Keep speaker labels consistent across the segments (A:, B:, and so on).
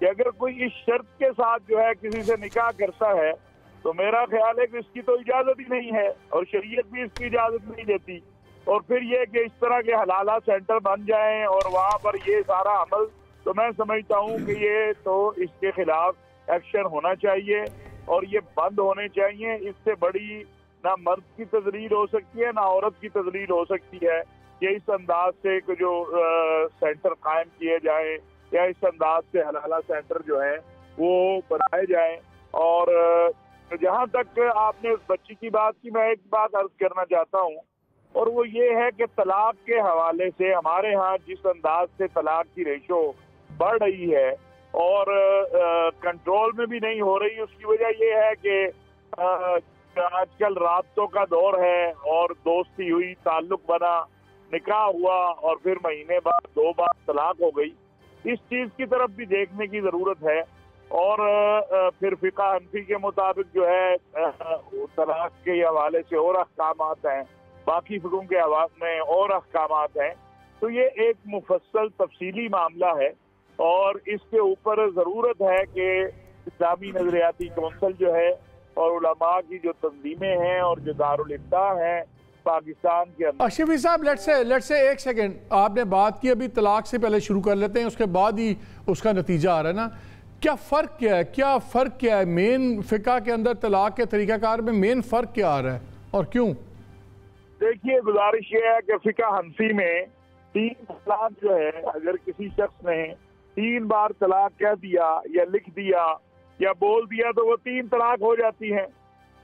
A: کہ اگر کوئی اس شرط کے ساتھ جو ہے کسی سے نکاح کرتا ہے تو میرا خیال ہے کہ اس کی تو اجازت ہی نہیں ہے، اور شریعت بھی اس کی اجازت نہیں دیتی. اور پھر یہ کہ اس طرح کے حلالہ سینٹر بن جائیں اور وہاں پر یہ سارا عمل، تو میں سمجھتا ہوں کہ یہ تو اس کے خلاف ایکشن ہونا چاہیے اور یہ بند ہونے چاہیے. اس سے بڑی نہ مرد کی تذلیل ہو سکتی ہے نہ عورت کی تذلیل ہو سکتی ہے کہ اس انداز سے جو سینٹر قائم کیے جائیں یا اس انداز سے حلالہ سینٹر جو ہیں وہ بنائے جائیں. اور جہاں تک آپ نے اس بچی کی بات کی، میں ایک بات عرض کرنا چاہتا ہوں، اور وہ یہ ہے کہ طلاق کے حوالے سے ہمارے ہاں جس انداز سے طلاق کی ریشو بڑھ رہی ہے اور کنٹرول میں بھی نہیں ہو رہی، اس کی وجہ یہ ہے کہ آج کل رابطوں کا دور ہے اور دوستی ہوئی، تعلق بنا، نکاح ہوا اور پھر مہینے بعد 2 بار طلاق ہو گئی. اس چیز کی طرف بھی دیکھنے کی ضرورت ہے. اور پھر فقہ حنفی کے مطابق جو ہے طلاق کے حوالے سے اور احکامات ہیں، باقی فقہوں کے حوالے میں اور احکامات ہیں. تو یہ ایک مفصل تفصیلی معاملہ ہے اور اس کے اوپر ضرورت ہے کہ اسلامی نظریاتی کونسل جو ہے اور علماء کی جو تنظیمیں ہیں اور جو دارالافتاء ہیں پاکستان کے اندر.
B: شفیع صاحب لیٹ سے ایک سیکنڈ، آپ نے بات کی ابھی طلاق سے پہلے شروع کر لیتے ہیں، اس کے بعد ہی اس کا نتیجہ آ رہا ہے نا. کیا فرق کیا ہے مین فقہ کے اندر طلاق کے طریقہ کار میں مین فرق کیا آ رہا ہے اور کیوں؟
A: دیکھیے، گزارش یہ ہے کہ فقہ حنفی میں 3 طلاق جو ہے، اگر کسی شخص نے 3 بار طلاق کہہ دیا یا لکھ دیا یا بول دیا تو وہ 3 طلاق ہو جاتی ہیں.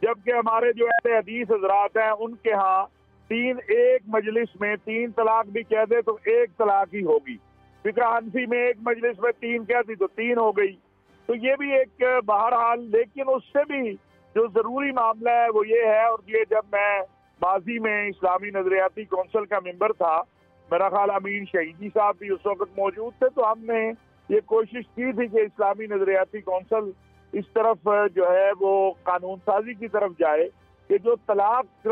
A: جبکہ ہمارے جو اہل حدیث حضرات ہیں ان کے ہاں 3 ایک مجلس میں 3 طلاق بھی کہہ دے تو 1 طلاق ہی ہوگی. فقہ حنفی میں ایک مجلس میں 3 کہہ دی تو 3 ہو گئی. تو یہ بھی ایک بہرحال، لیکن اس سے بھی جو ضروری معاملہ ہے وہ یہ ہے، اور یہ جب میں ماضی میں اسلامی نظریاتی کونسل کا ممبر تھا، میرا خیال امین شہیدی صاحب بھی اس وقت موجود تھے، تو ہم نے یہ کوشش کی تھی کہ اسلامی نظریاتی کونسل اس طرف جو ہے وہ قانون سازی کی طرف جائے کہ جو طلاق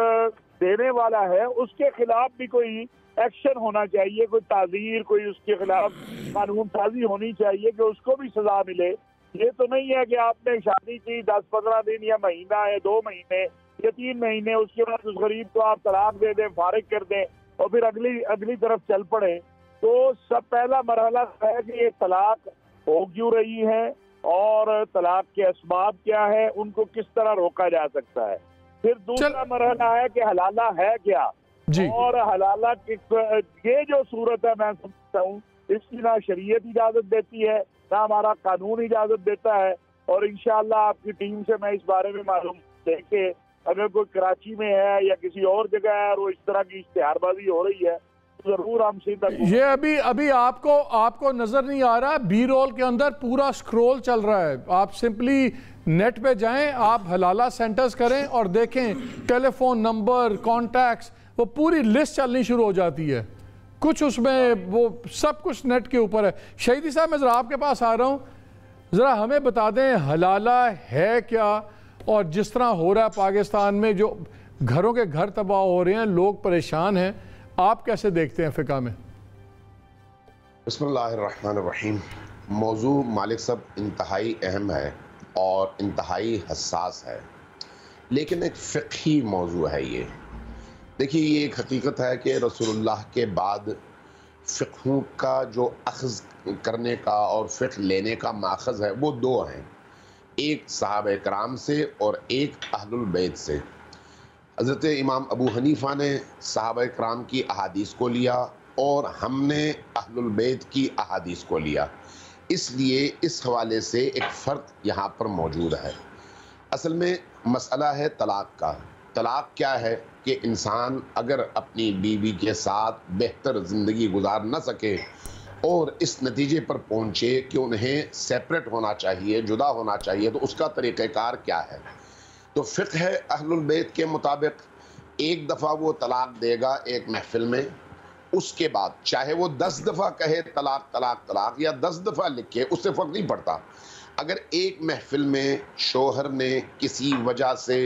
A: دینے والا ہے اس کے خلاف بھی کوئی ایکشن ہونا چاہیے، کوئی تعزیر، کوئی اس کے خلاف قانون سازی ہونی چاہیے کہ اس کو بھی سزا ملے. یہ تو نہیں ہے کہ آپ نے شادی کی 10-15 دن یا مہینہ ہے 2 مہینے یا 3 مہینے، اس کے بعد اس غریب کو آپ طلاق دے دیں، فارغ کر دیں اور پھر اگلی طرف چل پڑیں. تو سب پہلا مرحلہ ہے کہ یہ طلاق ہو کیوں رہی ہے اور طلاق کے اسباب کیا ہے، ان کو کس طرح روکا جا سکتا ہے. پھر دوسرا مرحلہ ہے کہ حلالہ ہے کیا جی. اور حلالہ یہ جو صورت ہے میں سمجھتا ہوں اس کی نہ شریعت اجازت دیتی ہے نہ ہمارا قانون اجازت دیتا ہے. اور انشاءاللہ آپ کی ٹیم سے میں اس بارے میں معلوم دے کے اگر کوئی کراچی میں ہے یا کسی اور جگہ ہے اور وہ اس طرح کی اشتہار بازی ہو رہی ہے تو ضرور ہم سیدھا.
B: یہ ابھی آپ کو نظر نہیں آ رہا، بی رول کے اندر پورا سکرول چل رہا ہے. آپ سمپلی نیٹ پہ جائیں، آپ حلالہ سینٹرز کریں اور دیکھیں ٹیلی فون نمبر، کانٹیکٹس، وہ پوری لسٹ چلنی شروع ہو جاتی ہے. کچھ اس میں وہ سب کچھ نیٹ کے اوپر ہے. شہیدی صاحب میں ذرا آپ کے پاس آ رہا ہوں، ذرا ہمیں بتا دیں حلالہ ہے کیا، اور جس طرح ہو رہا ہے پاکستان میں جو گھروں کے گھر تباہ ہو رہے ہیں، لوگ پریشان ہیں، آپ کیسے دیکھتے ہیں فقہ میں؟
C: بسم اللہ الرحمن الرحیم. موضوع مالک صاحب انتہائی اہم ہے اور انتہائی حساس ہے، لیکن ایک فقہی موضوع ہے. یہ دیکھیے، یہ ایک حقیقت ہے کہ رسول اللہ کے بعد فقہوں کا جو اخذ کرنے کا اور فقہ لینے کا ماخذ ہے وہ 2 ہیں، ایک صحابہ کرام سے اور ایک اہل البیت سے. حضرت امام ابو حنیفہ نے صحابہ کرام کی احادیث کو لیا اور ہم نے اہل البیت کی احادیث کو لیا. اس لیے اس حوالے سے ایک فرق یہاں پر موجود ہے. اصل میں مسئلہ ہے طلاق کا. طلاق کیا ہے کہ انسان اگر اپنی بیوی کے ساتھ بہتر زندگی گزار نہ سکے اور اس نتیجے پر پہنچے کہ انہیں سیپریٹ ہونا چاہیے، جدا ہونا چاہیے، تو اس کا طریقہ کار کیا ہے. تو فقہ ہے اہل البیت کے مطابق 1 دفعہ وہ طلاق دے گا ایک محفل میں، اس کے بعد چاہے وہ 10 دفعہ کہے طلاق طلاق طلاق یا 10 دفعہ لکھے، اس سے فرق نہیں پڑتا. اگر ایک محفل میں شوہر نے کسی وجہ سے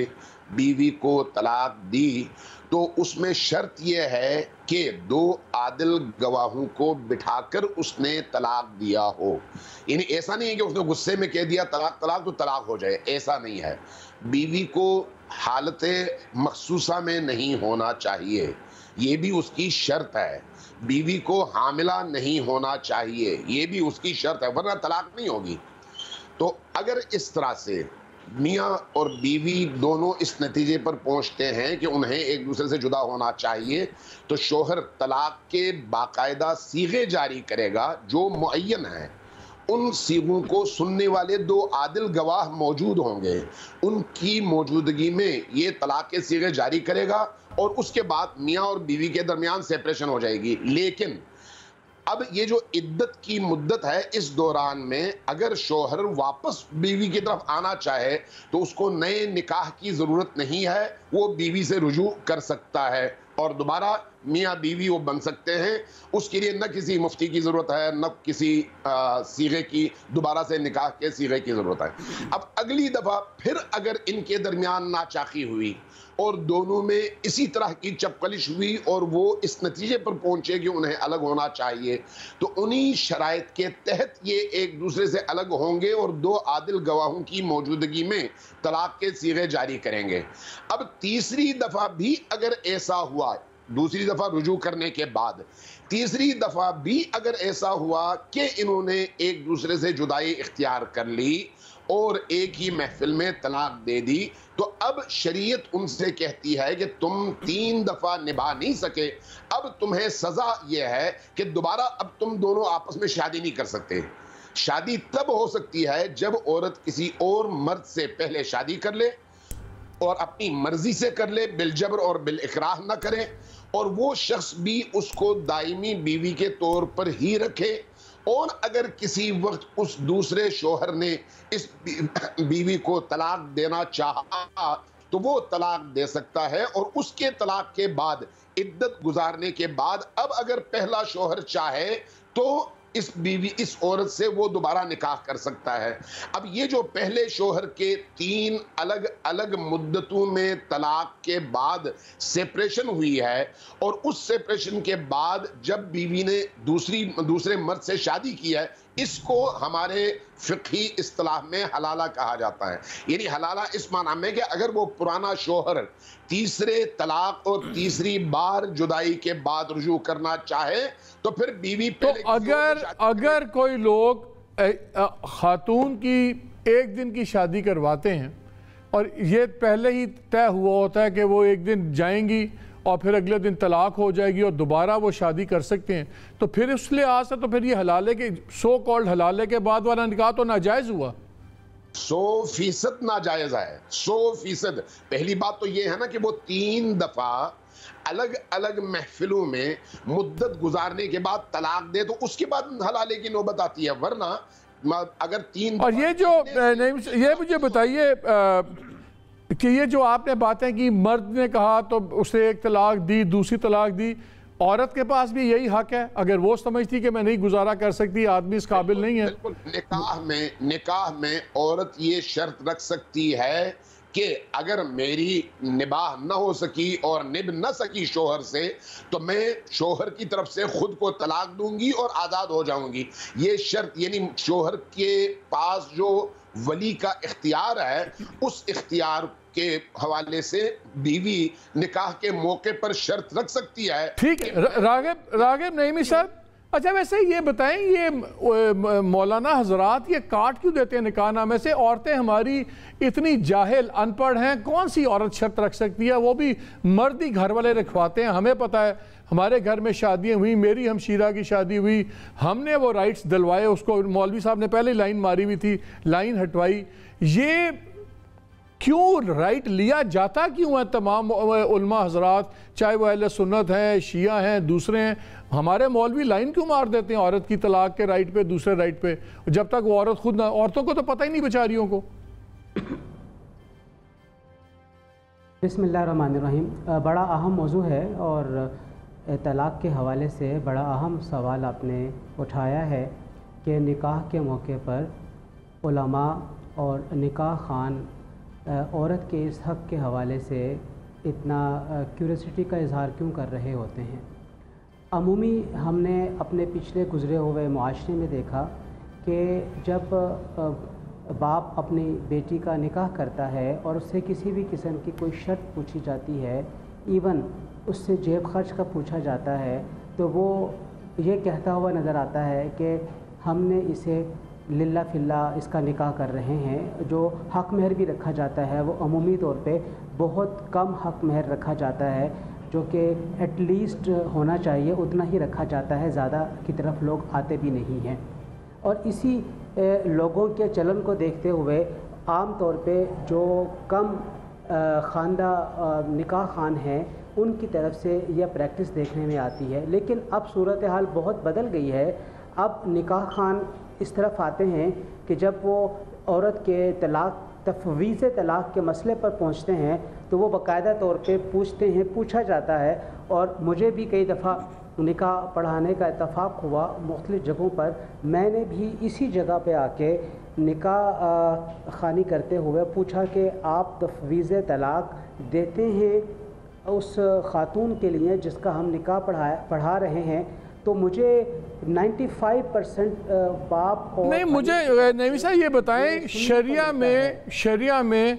C: بیوی کو طلاق دی تو اس میں شرط یہ ہے کہ 2 عادل گواہوں کو بٹھا کر اس نے طلاق دیا ہو. یعنی ایسا نہیں ہے کہ اس نے غصے میں کہہ دیا طلاق طلاق تو طلاق ہو جائے، ایسا نہیں ہے. بیوی کو حالت مخصوصہ میں نہیں ہونا چاہیے، یہ بھی اس کی شرط ہے. بیوی کو حاملہ نہیں ہونا چاہیے، یہ بھی اس کی شرط ہے، ورنہ طلاق نہیں ہوگی. تو اگر اس طرح سے میاں اور بیوی دونوں اس نتیجے پر پہنچتے ہیں کہ انہیں ایک دوسرے سے جدا ہونا چاہیے، تو شوہر طلاق کے باقاعدہ صیغے جاری کرے گا جو معین ہیں. ان صیغوں کو سننے والے 2 عادل گواہ موجود ہوں گے، ان کی موجودگی میں یہ طلاق کے صیغے جاری کرے گا اور اس کے بعد میاں اور بیوی کے درمیان سیپریشن ہو جائے گی. لیکن اب یہ جو عدت کی مدت ہے، اس دوران میں اگر شوہر واپس بیوی کی طرف آنا چاہے تو اس کو نئے نکاح کی ضرورت نہیں ہے، وہ بیوی سے رجوع کر سکتا ہے اور دوبارہ میاں بیوی وہ بن سکتے ہیں. اس کے لیے نہ کسی مفتی کی ضرورت ہے، نہ کسی صیغے کی، دوبارہ سے نکاح کے صیغے کی ضرورت ہے. اب اگلی دفعہ پھر اگر ان کے درمیان ناچاقی ہوئی اور دونوں میں اسی طرح کی چپقلش ہوئی اور وہ اس نتیجے پر پہنچے کہ انہیں الگ ہونا چاہیے، تو انہی شرائط کے تحت یہ ایک دوسرے سے الگ ہوں گے اور 2 عادل گواہوں کی موجودگی میں طلاق کے صیغے جاری کریں گے. اب تیسری دفعہ بھی اگر ایسا ہوا، دوسری دفعہ رجوع کرنے کے بعد تیسری دفعہ بھی اگر ایسا ہوا کہ انہوں نے ایک دوسرے سے جدائی اختیار کر لی اور ایک ہی محفل میں طلاق دے دی، تو اب شریعت ان سے کہتی ہے کہ تم 3 دفعہ نبھا نہیں سکے، اب تمہیں سزا یہ ہے کہ دوبارہ اب تم دونوں آپس میں شادی نہیں کر سکتے. شادی تب ہو سکتی ہے جب عورت کسی اور مرد سے پہلے شادی کر لے اور اپنی مرضی سے کر لے، بالجبر اور بالاکراہ نہ کرے، اور وہ شخص بھی اس کو دائمی بیوی کے طور پر ہی رکھے. اور اگر کسی وقت اس دوسرے شوہر نے اس بیوی کو طلاق دینا چاہا تو وہ طلاق دے سکتا ہے، اور اس کے طلاق کے بعد عدت گزارنے کے بعد اب اگر پہلا شوہر چاہے تو اس عورت سے وہ دوبارہ نکاح کر سکتا ہے. اب یہ جو پہلے شوہر کے 3 الگ الگ مدتوں میں طلاق کے بعد سیپریشن ہوئی ہے، اور اس سیپریشن کے بعد جب بیوی نے دوسرے مرد سے شادی کی ہے، اس کو ہمارے فقہی اصطلاح میں حلالہ کہا جاتا ہے. یعنی حلالہ اس معنی میں کہ اگر وہ پرانا شوہر تیسرے طلاق اور تیسری بار جدائی کے بعد رجوع کرنا چاہے تو پھر بیوی پہلے
B: اگر کوئی لوگ خاتون کی 1 دن کی شادی کرواتے ہیں اور یہ پہلے ہی طے ہوا ہوتا ہے کہ وہ 1 دن جائیں گی اور پھر اگلے دن طلاق ہو جائے گی اور دوبارہ وہ شادی کر سکتے ہیں، تو پھر اس لحاظ سے تو پھر یہ حلالے کے سو کالڈ حلالے کے بعد والا نکاح تو ناجائز ہوا.
C: 100% ناجائز ہے، 100%. پہلی بات تو یہ ہے نا کہ وہ 3 دفعہ الگ الگ محفلوں میں مدت گزارنے کے بعد طلاق دے تو اس کے بعد حلالے کی نوبت آتی ہے. ورنہ اگر 3
B: اور یہ مجھے بتائیے کہ یہ جو آپ نے باتیں کی، مرد نے کہا تو اسے 1 طلاق دی، دوسری طلاق دی، عورت کے پاس بھی یہی حق ہے اگر وہ سمجھتی کہ میں نہیں گزارا کر سکتی، آدمی اس قابل نہیں ہے.
C: بالکل نکاح میں عورت یہ شرط رکھ سکتی ہے کہ اگر میری نباہ نہ ہو سکی اور نبھ نہ سکی شوہر سے تو میں شوہر کی طرف سے خود کو طلاق دوں گی اور آزاد ہو جاؤں گی. یہ شرط یعنی شوہر کے پاس جو ولی کا اختیار ہے، اس اختیار کے حوالے سے بیوی نکاح کے موقع پر شرط رکھ سکتی ہے.
B: ٹھیک ہے راغب نعیمی صاحب، اچھا ویسے یہ بتائیں، یہ مولانا حضرات یہ کاٹ کیوں دیتے ہیں نکاح نامے سے؟ عورتیں ہماری اتنی جاہل ان پڑھ ہیں، کون سی عورت شرط رکھ سکتی ہے؟ وہ بھی مرد ہی گھر والے رکھواتے ہیں. ہمیں پتہ ہے ہمارے گھر میں شادیاں ہوئی، میری ہمشیرہ کی شادی ہوئی، ہم نے وہ رائٹس دلوائے، اس کو مولوی صاحب نے پہلے لائن ماری ہوئی تھی، لائن ہٹوائی. یہ کیوں رائٹ لیا جاتا کیوں ہے تمام علماء حضرات، چاہے وہ اہل سنت ہیں، شیعہ ہیں، دوسرے ہیں؟ ہمارے مولوی لائن کیوں مار دیتے ہیں عورت کی طلاق کے رائٹ پہ، دوسرے رائٹ پہ، جب تک وہ عورت خود نہ، عورتوں کو تو پتہ ہی نہیں بیچاریوں کو.
D: بسم اللہ الرحمن الرحیم. بڑا اہم موضوع ہے اور طلاق کے حوالے سے بڑا اہم سوال آپ نے اٹھایا ہے کہ نکاح کے موقع پر علماء اور نکاح خوان عورت کے اس حق کے حوالے سے اتنا کیوریسٹی کا اظہار کیوں کر رہے ہوتے ہیں؟ عمومی ہم نے اپنے پچھلے گزرے ہوئے معاشرے میں دیکھا کہ جب باپ اپنی بیٹی کا نکاح کرتا ہے اور اس سے کسی بھی قسم کی کوئی شرط پوچھی جاتی ہے، ایون اس سے جیب خرچ کا پوچھا جاتا ہے، تو وہ یہ کہتا ہوا نظر آتا ہے کہ ہم نے اسے للہ فی اللہ اس کا نکاح کر رہے ہیں۔ جو حق مہر بھی رکھا جاتا ہے وہ عمومی طور پہ بہت کم حق مہر رکھا جاتا ہے، جو کہ ایٹ لیسٹ ہونا چاہیے اتنا ہی رکھا جاتا ہے، زیادہ کی طرف لوگ آتے بھی نہیں ہیں۔ اور اسی لوگوں کے چلن کو دیکھتے ہوئے عام طور پہ جو کم خواندہ نکاح خوان ہیں ان کی طرف سے یہ پریکٹس دیکھنے میں آتی ہے۔ لیکن اب صورتحال بہت بدل گئی ہے۔ اب نکاح خوان اس طرف آتے ہیں کہ جب وہ عورت کے تفویض طلاق کے مسئلے پر پہنچتے ہیں تو وہ باقاعدہ طور پہ پوچھتے ہیں، پوچھا جاتا ہے۔ اور مجھے بھی کئی دفعہ نکاح پڑھانے کا اتفاق ہوا مختلف جگہوں پر، میں نے بھی اسی جگہ پہ آ کے نکاح خوانی کرتے ہوئے پوچھا کہ آپ تفویض طلاق دیتے ہیں اس خاتون کے لیے جس کا ہم نکاح پڑھا رہے ہیں؟ تو مجھے 95% باپ اور
B: نہیں، مجھے نعیمی صاحب یہ بتائیں، شریعہ میں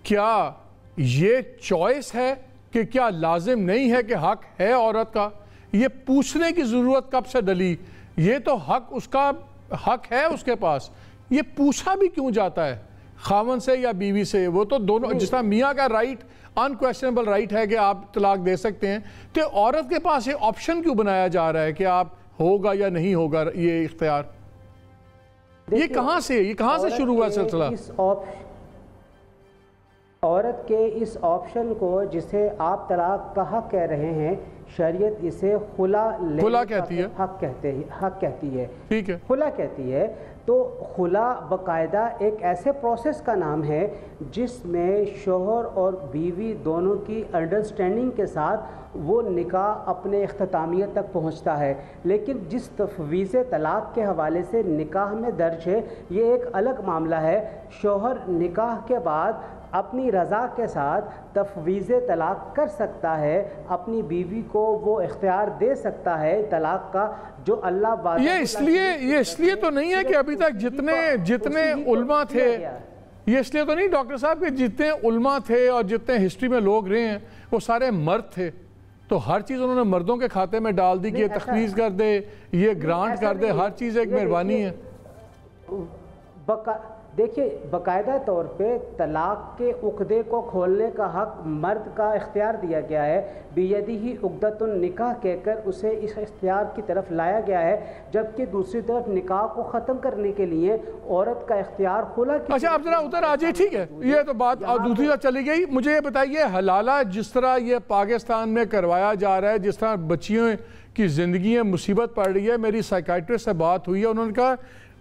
B: کیا یہ چوائس ہے کہ کیا لازم نہیں ہے کہ حق ہے عورت کا؟ یہ پوچھنے کی ضرورت کب سے ڈلی؟ یہ تو حق اس کا حق ہے اس کے پاس، یہ پوچھا بھی کیوں جاتا ہے خاوند سے یا بیوی سے؟ وہ تو دونوں، جس طرح میاں کا رائٹ انکویسچنیبل رائٹ ہے کہ آپ طلاق دے سکتے ہیں، تو عورت کے پاس یہ آپشن کیوں بنایا جا رہا ہے کہ آپ ہوگا یا نہیں ہوگا یہ اختیار؟ یہ کہاں سے شروع ہوا سلسلہ؟
D: عورت کے اس آپشن کو جسے آپ طلاق کا حق کہہ رہے ہیں، شریعت اسے خلا
B: کہتی ہے،
D: حق کہتی ہے،
B: ٹھیک ہے،
D: خلا کہتی ہے۔ تو خلا باقاعدہ ایک ایسے پروسیس کا نام ہے جس میں شوہر اور بیوی دونوں کی انڈرسٹینڈنگ کے ساتھ وہ نکاح اپنے اختتامیت تک پہنچتا ہے۔ لیکن جس تفویض طلاق کے حوالے سے نکاح میں درج ہے یہ ایک الگ معاملہ ہے۔ شوہر نکاح کے بعد اپنی رضا کے ساتھ تفویض طلاق کر سکتا ہے، اپنی بیوی کو وہ اختیار دے سکتا ہے طلاق کا جو اللہ وعدہ۔
B: یہ اس لیے تو نہیں ہے کہ ابھی تک جتنے علماء تھے، یہ اس لیے تو نہیں ڈاکٹر صاحب کہ جتنے علماء تھے اور جتنے ہسٹری میں لوگ رہے ہیں وہ سارے مرد تھے، تو ہر چیز انہوں نے مردوں کے کھاتے میں ڈال دی کہ یہ تخفیض کر دے، یہ گرانٹ کر دے، ہر چیز ایک مہربانی ہے۔
D: دیکھیے باقاعدہ طور پہ طلاق کے عقدے کو کھولنے کا حق مرد کا اختیار دیا گیا ہے، بیدہ عقدۃ النکاح کہہ کر اسے اس اختیار کی طرف لایا گیا ہے، جبکہ دوسری طرف نکاح کو ختم کرنے کے لیے عورت کا اختیار خلا کی۔
B: اچھا آپ ذرا ادھر آ جائیے، ٹھیک ہے، یہ تو بات دوسری طرف چلی گئی۔ مجھے یہ بتائیے حلالہ جس طرح یہ پاکستان میں کروایا جا رہا ہے، جس طرح بچیوں کی زندگی میں مصیبت پڑ رہی ہے، میری سائیکائٹرسٹ سے بات ہوئی ہے، انہوں نے کہا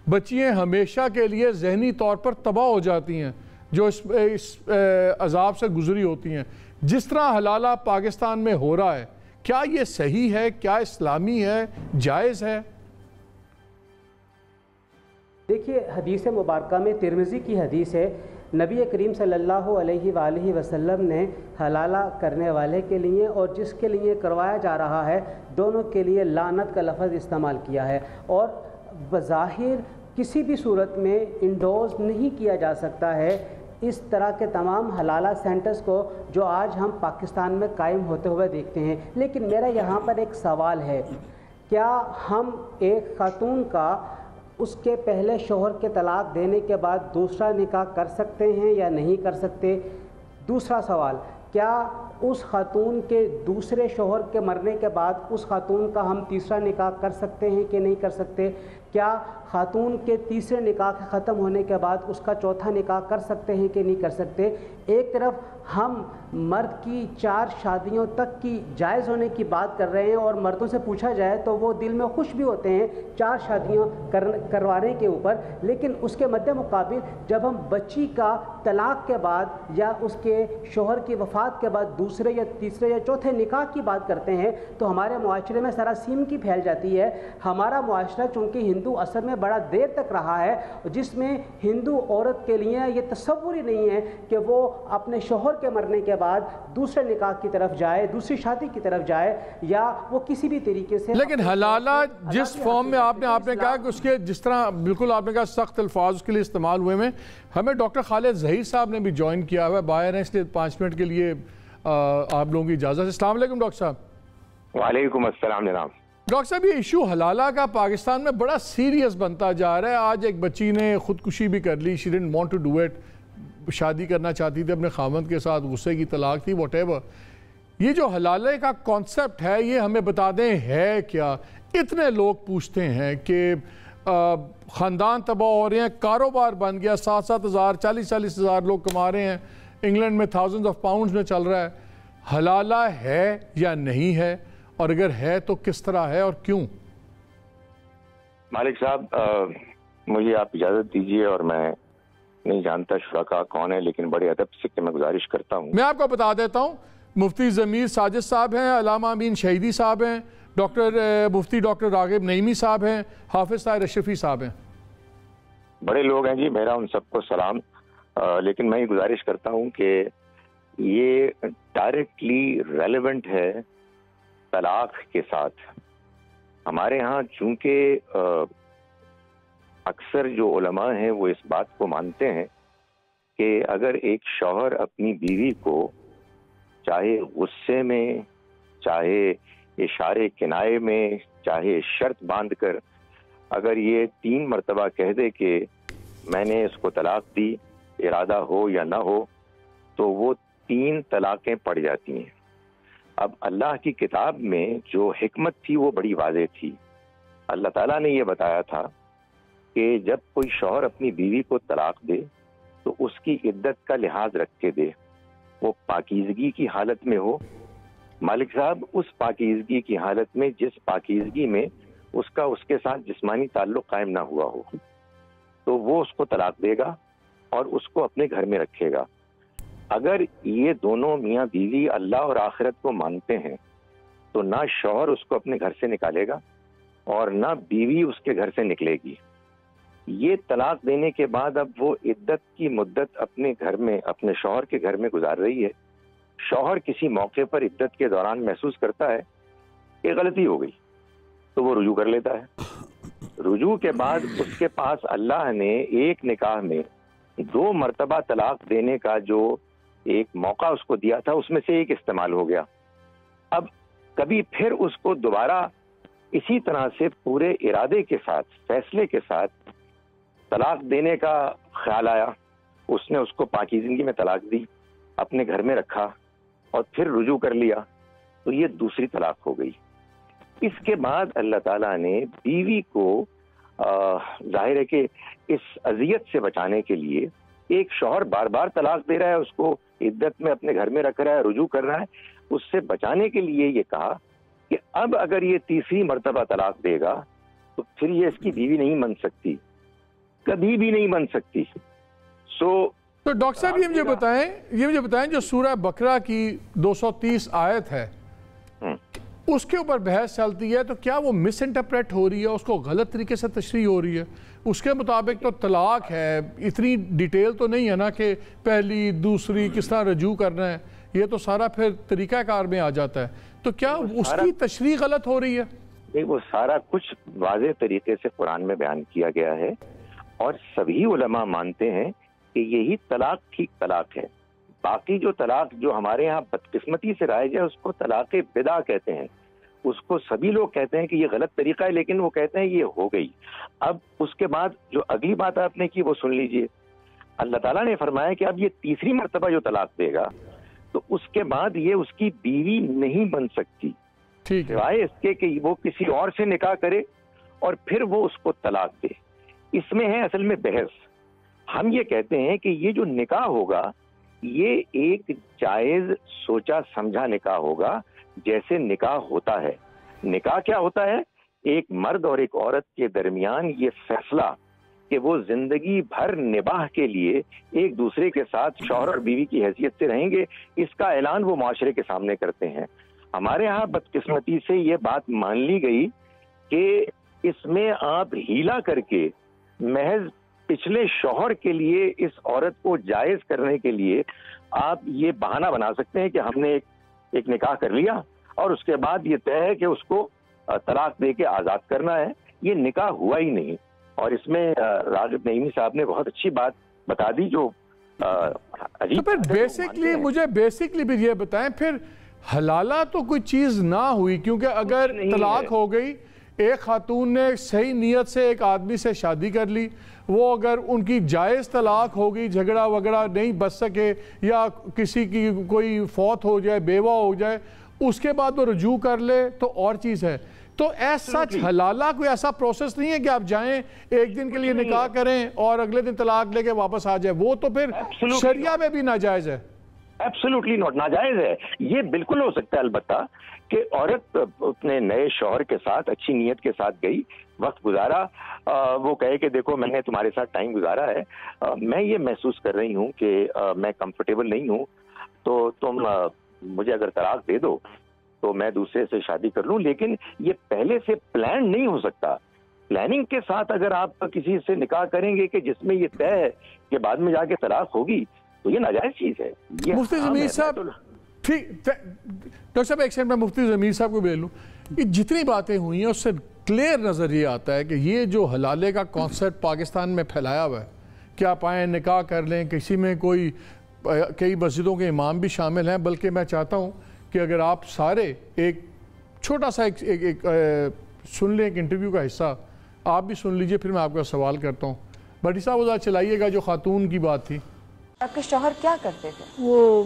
B: بچیاں ہمیشہ کے لیے ذہنی طور پر تباہ ہو جاتی ہیں جو اس عذاب سے گزری ہوتی ہیں۔ جس طرح حلالہ پاکستان میں ہو رہا ہے، کیا یہ صحیح ہے؟ کیا اسلامی ہے؟ جائز ہے؟
D: دیکھیے حدیث مبارکہ میں ترمذی کی حدیث ہے، نبی کریم صلی اللہ علیہ وآلہ وسلم نے حلالہ کرنے والے کے لیے اور جس کے لیے کروایا جا رہا ہے دونوں کے لیے لعنت کا لفظ استعمال کیا ہے، اور بظاہر کسی بھی صورت میں انڈورس نہیں کیا جا سکتا ہے اس طرح کے تمام حلالہ سینٹرز کو جو آج ہم پاکستان میں قائم ہوتے ہوئے دیکھتے ہیں۔ لیکن میرا یہاں پر ایک سوال ہے، کیا ہم ایک خاتون کا اس کے پہلے شوہر کے طلاق دینے کے بعد دوسرا نکاح کر سکتے ہیں یا نہیں کر سکتے؟ دوسرا سوال، کیا اس خاتون کے دوسرے شوہر کے مرنے کے بعد اس خاتون کا ہم تیسرا نکاح کر سکتے ہیں کہ نہیں کر سکتے؟ کیا خاتون کے تیسرے نکاح کے ختم ہونے کے بعد اس کا چوتھا نکاح کر سکتے ہیں کہ نہیں کر سکتے؟ ایک طرف ہم مرد کی 4 شادیوں تک کی جائز ہونے کی بات کر رہے ہیں اور مردوں سے پوچھا جائے تو وہ دل میں خوش بھی ہوتے ہیں 4 شادیوں کروانے کے اوپر، لیکن اس کے مد مقابل جب ہم بچی کا طلاق کے بعد یا اس کے شوہر کی وفات کے بعد دوسرے یا تیسرے یا چوتھے نکاح کی بات کرتے ہیں تو ہمارے معاشرے میں سراسیمگی پھیل جاتی ہے۔ ہمارا معاشرہ چونکہ ہندو اصل میں بڑا دیر تک رہا ہے، جس میں ہندو عورت کے لیے یہ تصور ہی نہیں ہے کہ وہ اپنے شوہر کے مرنے کے بعد دوسرے نکاح کی طرف جائے، دوسری شادی کی طرف جائے، یا وہ کسی بھی طریقے سے.
B: لیکن حلالہ جس فارم میں آپ نے کہا کہ اس کے جس طرح بالکل آپ نے کہا سخت الفاظ اس کے لیے استعمال ہوئے میں، ہمیں ڈاکٹر خالد ظہیر صاحب نے بھی جوائن کیا ہوا ہے، باہر ہیں، اس لیے 5 منٹ کے لیے آپ لوگوں کی اجازت. السلام علیکم ڈاکٹر صاحب.
E: وعلیکم السلام جناب.
B: ڈاکٹر صاحب یہ ایشو حلالہ کا پاکستان میں بڑا سیریس بنتا جا رہا ہے. آج ایک بچی نے خودکشی بھی کر لی. She didn't want to do it. شادی کرنا چاہتی تھی اپنے خاوند کے ساتھ، غصے کی طلاق تھی، واٹ ایور. یہ جو حلالہ کا کانسیپٹ ہے یہ ہمیں بتا دیں ہے کیا؟ اتنے لوگ پوچھتے ہیں کہ خاندان تباہ ہو رہے ہیں، کاروبار بن گیا، 7-7 ہزار 40-40 ہزار لوگ کما رہے ہیں، انگلینڈ میں تھاؤزنڈ آف پاؤنڈز میں چل رہا ہے. حلالہ ہے یا نہیں ہے، اور اگر ہے تو کس طرح ہے اور کیوں؟
E: مالک صاحب مجھے آپ اجازت دیجئے، اور میں نہیں جانتا شرکا کون ہے، لیکن بڑے ادب سے کہ میں گزارش کرتا ہوں.
B: میں آپ کو بتا دیتا ہوں، مفتی ضمیر ساجد صاحب ہیں، علامہ امین شہیدی صاحب ہیں، مفتی ڈاکٹر راغب نعیمی صاحب ہیں، حافظ طاہر اشرفی صاحب ہیں.
E: بڑے لوگ ہیں جی، میرا ان سب کو سلام. لیکن میں یہ گزارش کرتا ہوں کہ یہ ڈائریکٹلی ریلیونٹ ہے طلاق کے ساتھ. ہمارے ہاں چونکہ اکثر جو علماء ہیں وہ اس بات کو مانتے ہیں کہ اگر ایک شوہر اپنی بیوی کو چاہے غصے میں، چاہے اشارے کنائے میں، چاہے شرط باندھ کر اگر یہ 3 مرتبہ کہہ دے کہ میں نے اس کو طلاق دی، ارادہ ہو یا نہ ہو، تو وہ 3 طلاقیں پڑ جاتی ہیں. اب اللہ کی کتاب میں جو حکمت تھی وہ بڑی واضح تھی. اللہ تعالیٰ نے یہ بتایا تھا کہ جب کوئی شوہر اپنی بیوی کو طلاق دے تو اس کی عدت کا لحاظ رکھ کے دے، وہ پاکیزگی کی حالت میں ہو. مالک صاحب اس پاکیزگی کی حالت میں جس پاکیزگی میں اس کا اس کے ساتھ جسمانی تعلق قائم نہ ہوا ہو، تو وہ اس کو طلاق دے گا اور اس کو اپنے گھر میں رکھے گا. اگر یہ دونوں میاں بیوی اللہ اور آخرت کو مانتے ہیں تو نہ شوہر اس کو اپنے گھر سے نکالے گا اور نہ بیوی اس کے گھر سے نکلے گی. یہ طلاق دینے کے بعد اب وہ عدت کی مدت اپنے گھر میں، اپنے شوہر کے گھر میں گزار رہی ہے. شوہر کسی موقع پر عدت کے دوران محسوس کرتا ہے کہ غلطی ہو گئی تو وہ رجوع کر لیتا ہے. رجوع کے بعد اس کے پاس اللہ نے ایک نکاح میں 2 مرتبہ طلاق دینے کا جو ایک موقع اس کو دیا تھا، اس میں سے ایک استعمال ہو گیا. اب کبھی پھر اس کو دوبارہ اسی طرح سے پورے ارادے کے ساتھ، فیصلے کے ساتھ طلاق دینے کا خیال آیا، اس نے اس کو پاکیزگی میں طلاق دی، اپنے گھر میں رکھا اور پھر رجوع کر لیا، تو یہ دوسری طلاق ہو گئی. اس کے بعد اللہ تعالیٰ نے بیوی کو ظاہر ہے کہ اس اذیت سے بچانے کے لیے، ایک شوہر بار بار طلاق دے رہا ہے، اس کو عدت میں اپنے گھر میں رکھ رہا ہے، رجوع کر رہا ہے، اس سے بچانے کے لیے یہ کہا کہ اب اگر یہ 3ری مرتبہ طلاق دے گا تو پھر یہ اس کی بیوی نہیں بن سکتی، کبھی بھی نہیں بن سکتی.
B: تو ڈاکٹر صاحب یہ مجھے بتائیں جو سورہ بقرہ کی 230 آیت ہے اس کے اوپر بحث چلتی ہے، تو کیا وہ مس انٹرپریٹ ہو رہی ہے، اس کو غلط طریقے سے تشریح ہو رہی ہے؟ اس کے مطابق تو طلاق ہے، اتنی ڈیٹیل تو نہیں ہے نا کہ پہلی دوسری کس طرح رجوع کرنا ہے، یہ تو سارا پھر طریقہ کار میں آ جاتا ہے. تو کیا اس کی تشریح غلط ہو رہی ہے؟
E: وہ سارا کچھ واضح طریقے سے قرآن میں بیان کیا گیا ہے، اور سبھی علماء مانتے ہیں کہ یہی طلاق ٹھیک طلاق ہے. باقی جو طلاق جو ہمارے ہاں بدقسمتی سے رائج ہے اس کو طلاق بدعہ کہتے ہیں. اس کو سبھی لوگ کہتے ہیں کہ یہ غلط طریقہ ہے، لیکن وہ کہتے ہیں یہ ہو گئی. اب اس کے بعد جو اگلی بات آپ نے کی وہ سن لیجئے. اللہ تعالیٰ نے فرمایا کہ اب یہ 3ری مرتبہ جو طلاق دے گا تو اس کے بعد یہ اس کی بیوی نہیں بن سکتی، سوائے اس کے کہ وہ کسی اور سے نکاح کرے اور پھر وہ اس کو طلاق دے. اس میں ہے اصل میں بحث. ہم یہ کہتے ہیں کہ یہ جو نکاح ہوگا یہ ایک جائز سوچا سمجھا نکاح ہوگا، جیسے نکاح ہوتا ہے. نکاح کیا ہوتا ہے؟ ایک مرد اور ایک عورت کے درمیان یہ فیصلہ کہ وہ زندگی بھر نباہ کے لیے ایک دوسرے کے ساتھ شوہر اور بیوی کی حیثیت سے رہیں گے، اس کا اعلان وہ معاشرے کے سامنے کرتے ہیں. ہمارے ہاں بدقسمتی سے یہ بات مان لی گئی کہ اس میں آپ ہیلا کر کے محض پچھلے شوہر کے لیے اس عورت کو جائز کرنے کے لیے آپ یہ بہانہ بنا سکتے ہیں کہ ہم نے ایک نکاح کر لیا اور اس کے بعد یہ طے ہے کہ اس کو طلاق دے کے آزاد کرنا ہے. یہ نکاح ہوا ہی نہیں. اور اس میں راغب نعیمی صاحب نے بہت اچھی بات بتا دی جو
B: تو پھر مجھے بیسکلی بھی یہ بتائیں، پھر حلالہ تو کوئی چیز نہ ہوئی، کیونکہ اگر طلاق ہو گئی، ایک خاتون نے صحیح نیت سے ایک آدمی سے شادی کر لی، وہ اگر ان کی جائز طلاق ہو گئی، جھگڑا وگڑا نہیں بچ سکے یا کسی کی کوئی فوت ہو جائے، بیوہ ہو جائے، اس کے بعد وہ رجوع کر لے تو اور چیز ہے. تو ایسا حلالہ کوئی ایسا پروسیس نہیں ہے کہ آپ جائیں ایک دن کے لیے نکاح کریں اور اگلے دن طلاق لے کے واپس آ جائے. وہ تو پھر شریعہ میں بھی ناجائز ہے.
E: ایبسولوٹلی ناٹ، ناجائز ہے. یہ بالکل ہو سکتا ہے البتہ کہ عورت اپنے نئے شوہر کے ساتھ اچھی نیت کے ساتھ گئی، وقت گزارا، وہ کہے کہ دیکھو میں نے تمہارے ساتھ ٹائم گزارا ہے، میں یہ محسوس کر رہی ہوں کہ میں کمفرٹیبل نہیں ہوں، تو تم مجھے اگر طلاق دے دو تو میں دوسرے سے شادی کر لوں. لیکن یہ پہلے سے پلان نہیں ہو سکتا. پلاننگ کے ساتھ اگر آپ کسی سے نکاح کریں گے کہ جس میں یہ طے ہے کہ بعد میں جا کے طلاق ہوگی تو یہ ناجائز چیز ہے.
B: مفتی ضمیر صاحب، ڈاکٹر صاحب ایک سیکنڈ میں مفتی ضمیر صاحب کو بھیج لوں. یہ جتنی باتیں ہوئی ہیں اس سے کلیئر نظر یہ آتا ہے کہ یہ جو حلالے کا کانسیپٹ پاکستان میں پھیلایا ہوا ہے کہ آپ آئیں نکاح کر لیں، کسی میں کئی مسجدوں کے امام بھی شامل ہیں. بلکہ میں چاہتا ہوں کہ اگر آپ سارے ایک چھوٹا سا ایک سن لیں، ایک انٹرویو کا حصہ آپ بھی سن لیجئے، پھر میں آپ کا سوال کرتا ہوں. بھٹی صاحب وہ چلائیے گا جو خاتون کی بات تھی.
F: آپ کے شوہر کیا کرتے تھے؟
G: وہ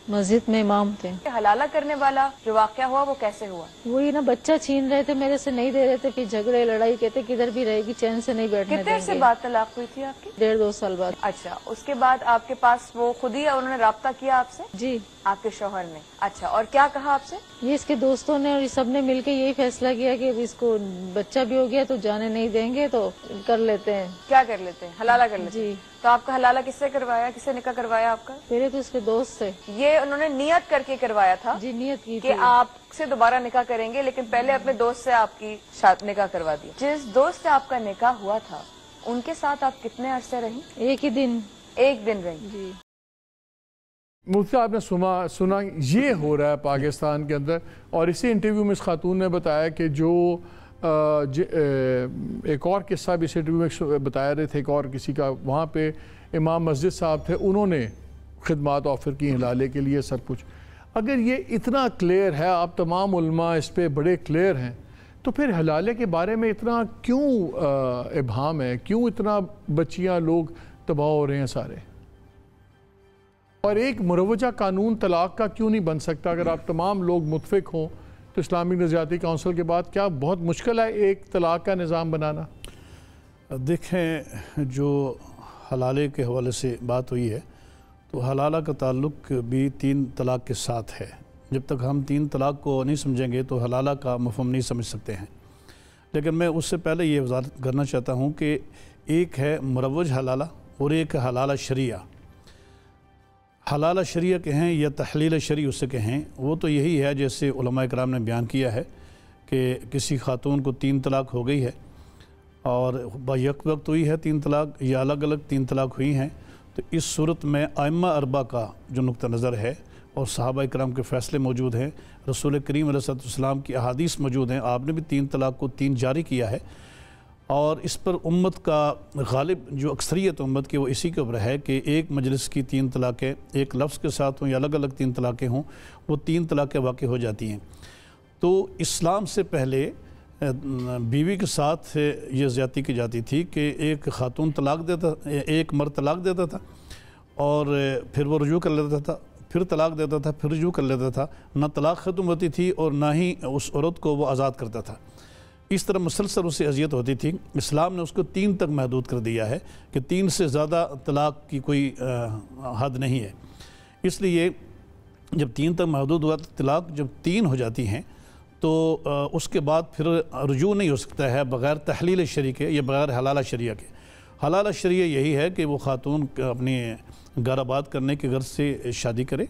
G: مسجد میں امام تھے.
F: حلالہ کرنے والا جو واقعہ ہوا وہ کیسے ہوا؟
G: وہی نا بچہ چھین رہے تھے میرے سے، نہیں دے رہے تھے، پھر جھگڑے لڑائی، کہتے کدھر بھی رہے گی، چین سے نہیں بیٹھنے دیں گے.
F: کتنے سے بعد طلاق ہوئی تھی آپ کی؟
G: 1.5-2 سال بعد.
F: اچھا، اس کے بعد آپ کے پاس وہ خود ہی انہوں نے رابطہ کیا آپ سے؟
G: جی.
F: آپ کے شوہر نے؟ اچھا، اور کیا کہا آپ سے؟
G: یہ اس کے دوستوں نے اور سب نے مل کے یہی فیصلہ کیا کہ اب اس کو بچہ بھی ہو گیا تو جانے نہیں دیں گے تو کر لیتے ہیں.
F: کیا کر لیتے ہیں؟ حلالہ کر لیتے ہیں.
G: جی.
F: تو آپ کا حلالہ کس سے کروایا؟ کس سے نکاح کروایا آپ کا؟
G: پہلے تو اس کے دوست سے.
F: یہ انہوں نے نیت کر کے کروایا تھا؟
G: جی، نیت کی
F: کہ آپ سے دوبارہ نکاح کریں گے، لیکن پہلے اپنے دوست سے آپ کی نکاح کروا دیا. جس دوست سے آپ کا نکاح ہوا تھا ان کے ساتھ آپ کتنے عرصے رہیں؟
G: ایک ہی دن.
F: ایک دن رہیں.
G: جی.
B: مفتی آپ نے سنا یہ ہو رہا ہے پاکستان کے اندر. اور اسی انٹرویو میں اس خاتون نے بتایا کہ جو ایک اور قصہ بھی اس انٹرویو میں بتایا رہے تھے، ایک اور کسی کا، وہاں پہ امام مسجد صاحب تھے، انہوں نے خدمات آفر کی حلالے کے لیے سب کچھ. اگر یہ اتنا کلیئر ہے، آپ تمام علماء اس پہ بڑے کلیئر ہیں، تو پھر حلالے کے بارے میں اتنا کیوں ابہام ہے؟ کیوں اتنا بچیاں لوگ تباہ ہو رہے ہیں سارے؟ اور ایک مروجہ قانون طلاق کا کیوں نہیں بن سکتا؟ اگر آپ تمام لوگ متفق ہوں تو اسلامی نظریاتی کونسل کے بعد کیا بہت مشکل ہے ایک طلاق کا نظام بنانا؟
H: دیکھیں، جو حلالے کے حوالے سے بات ہوئی ہے تو حلالہ کا تعلق بھی 3 طلاق کے ساتھ ہے. جب تک ہم 3 طلاق کو نہیں سمجھیں گے تو حلالہ کا مفہوم نہیں سمجھ سکتے ہیں. لیکن میں اس سے پہلے یہ وضاحت کرنا چاہتا ہوں کہ ایک ہے مروج حلالہ اور ایک ہے حلالہ شریعہ. حلالہ شریعہ کہیں یا تحلیل شریع اسے کہیں، وہ تو یہی ہے جیسے علماء کرام نے بیان کیا ہے کہ کسی خاتون کو 3 طلاق ہو گئی ہے اور یک وقت ہوئی ہے 3 طلاق یا الگ الگ 3 طلاق ہوئی ہیں، تو اس صورت میں ائمہ 4 کا جو نقطہ نظر ہے اور صحابہ کرام کے فیصلے موجود ہیں، رسول کریم علیہ السلام کی احادیث موجود ہیں، آپ نے بھی 3 طلاق کو 3 جاری کیا ہے. اور اس پر امت کا غالب جو اکثریت امت کی وہ اسی کے اوپر ہے کہ ایک مجلس کی 3 طلاقیں ایک لفظ کے ساتھ ہوں یا الگ الگ 3 طلاقیں ہوں، وہ 3 طلاقیں واقع ہو جاتی ہیں. تو اسلام سے پہلے بیوی کے ساتھ یہ زیادتی کی جاتی تھی کہ ایک خاتون ایک مرد طلاق دیتا تھا اور پھر وہ رجوع کر لیتا تھا، پھر طلاق دیتا تھا، پھر رجوع کر لیتا تھا. نہ طلاق ختم ہوتی تھی اور نہ ہی اس عورت کو وہ آزاد کرتا تھا. اس طرح مسلسل اسے اذیت ہوتی تھی. اسلام نے اس کو 3 تک محدود کر دیا ہے کہ 3 سے زیادہ طلاق کی کوئی حد نہیں ہے. اس لیے جب 3 تک محدود ہوا تو طلاق جب 3 ہو جاتی ہیں تو اس کے بعد پھر رجوع نہیں ہو سکتا ہے بغیر تحلیل شریع کے یا بغیر حلالہ شریعہ کے. حلالہ شریعہ یہی ہے کہ وہ خاتون اپنی گھر آباد کرنے کے غرض سے شادی کرے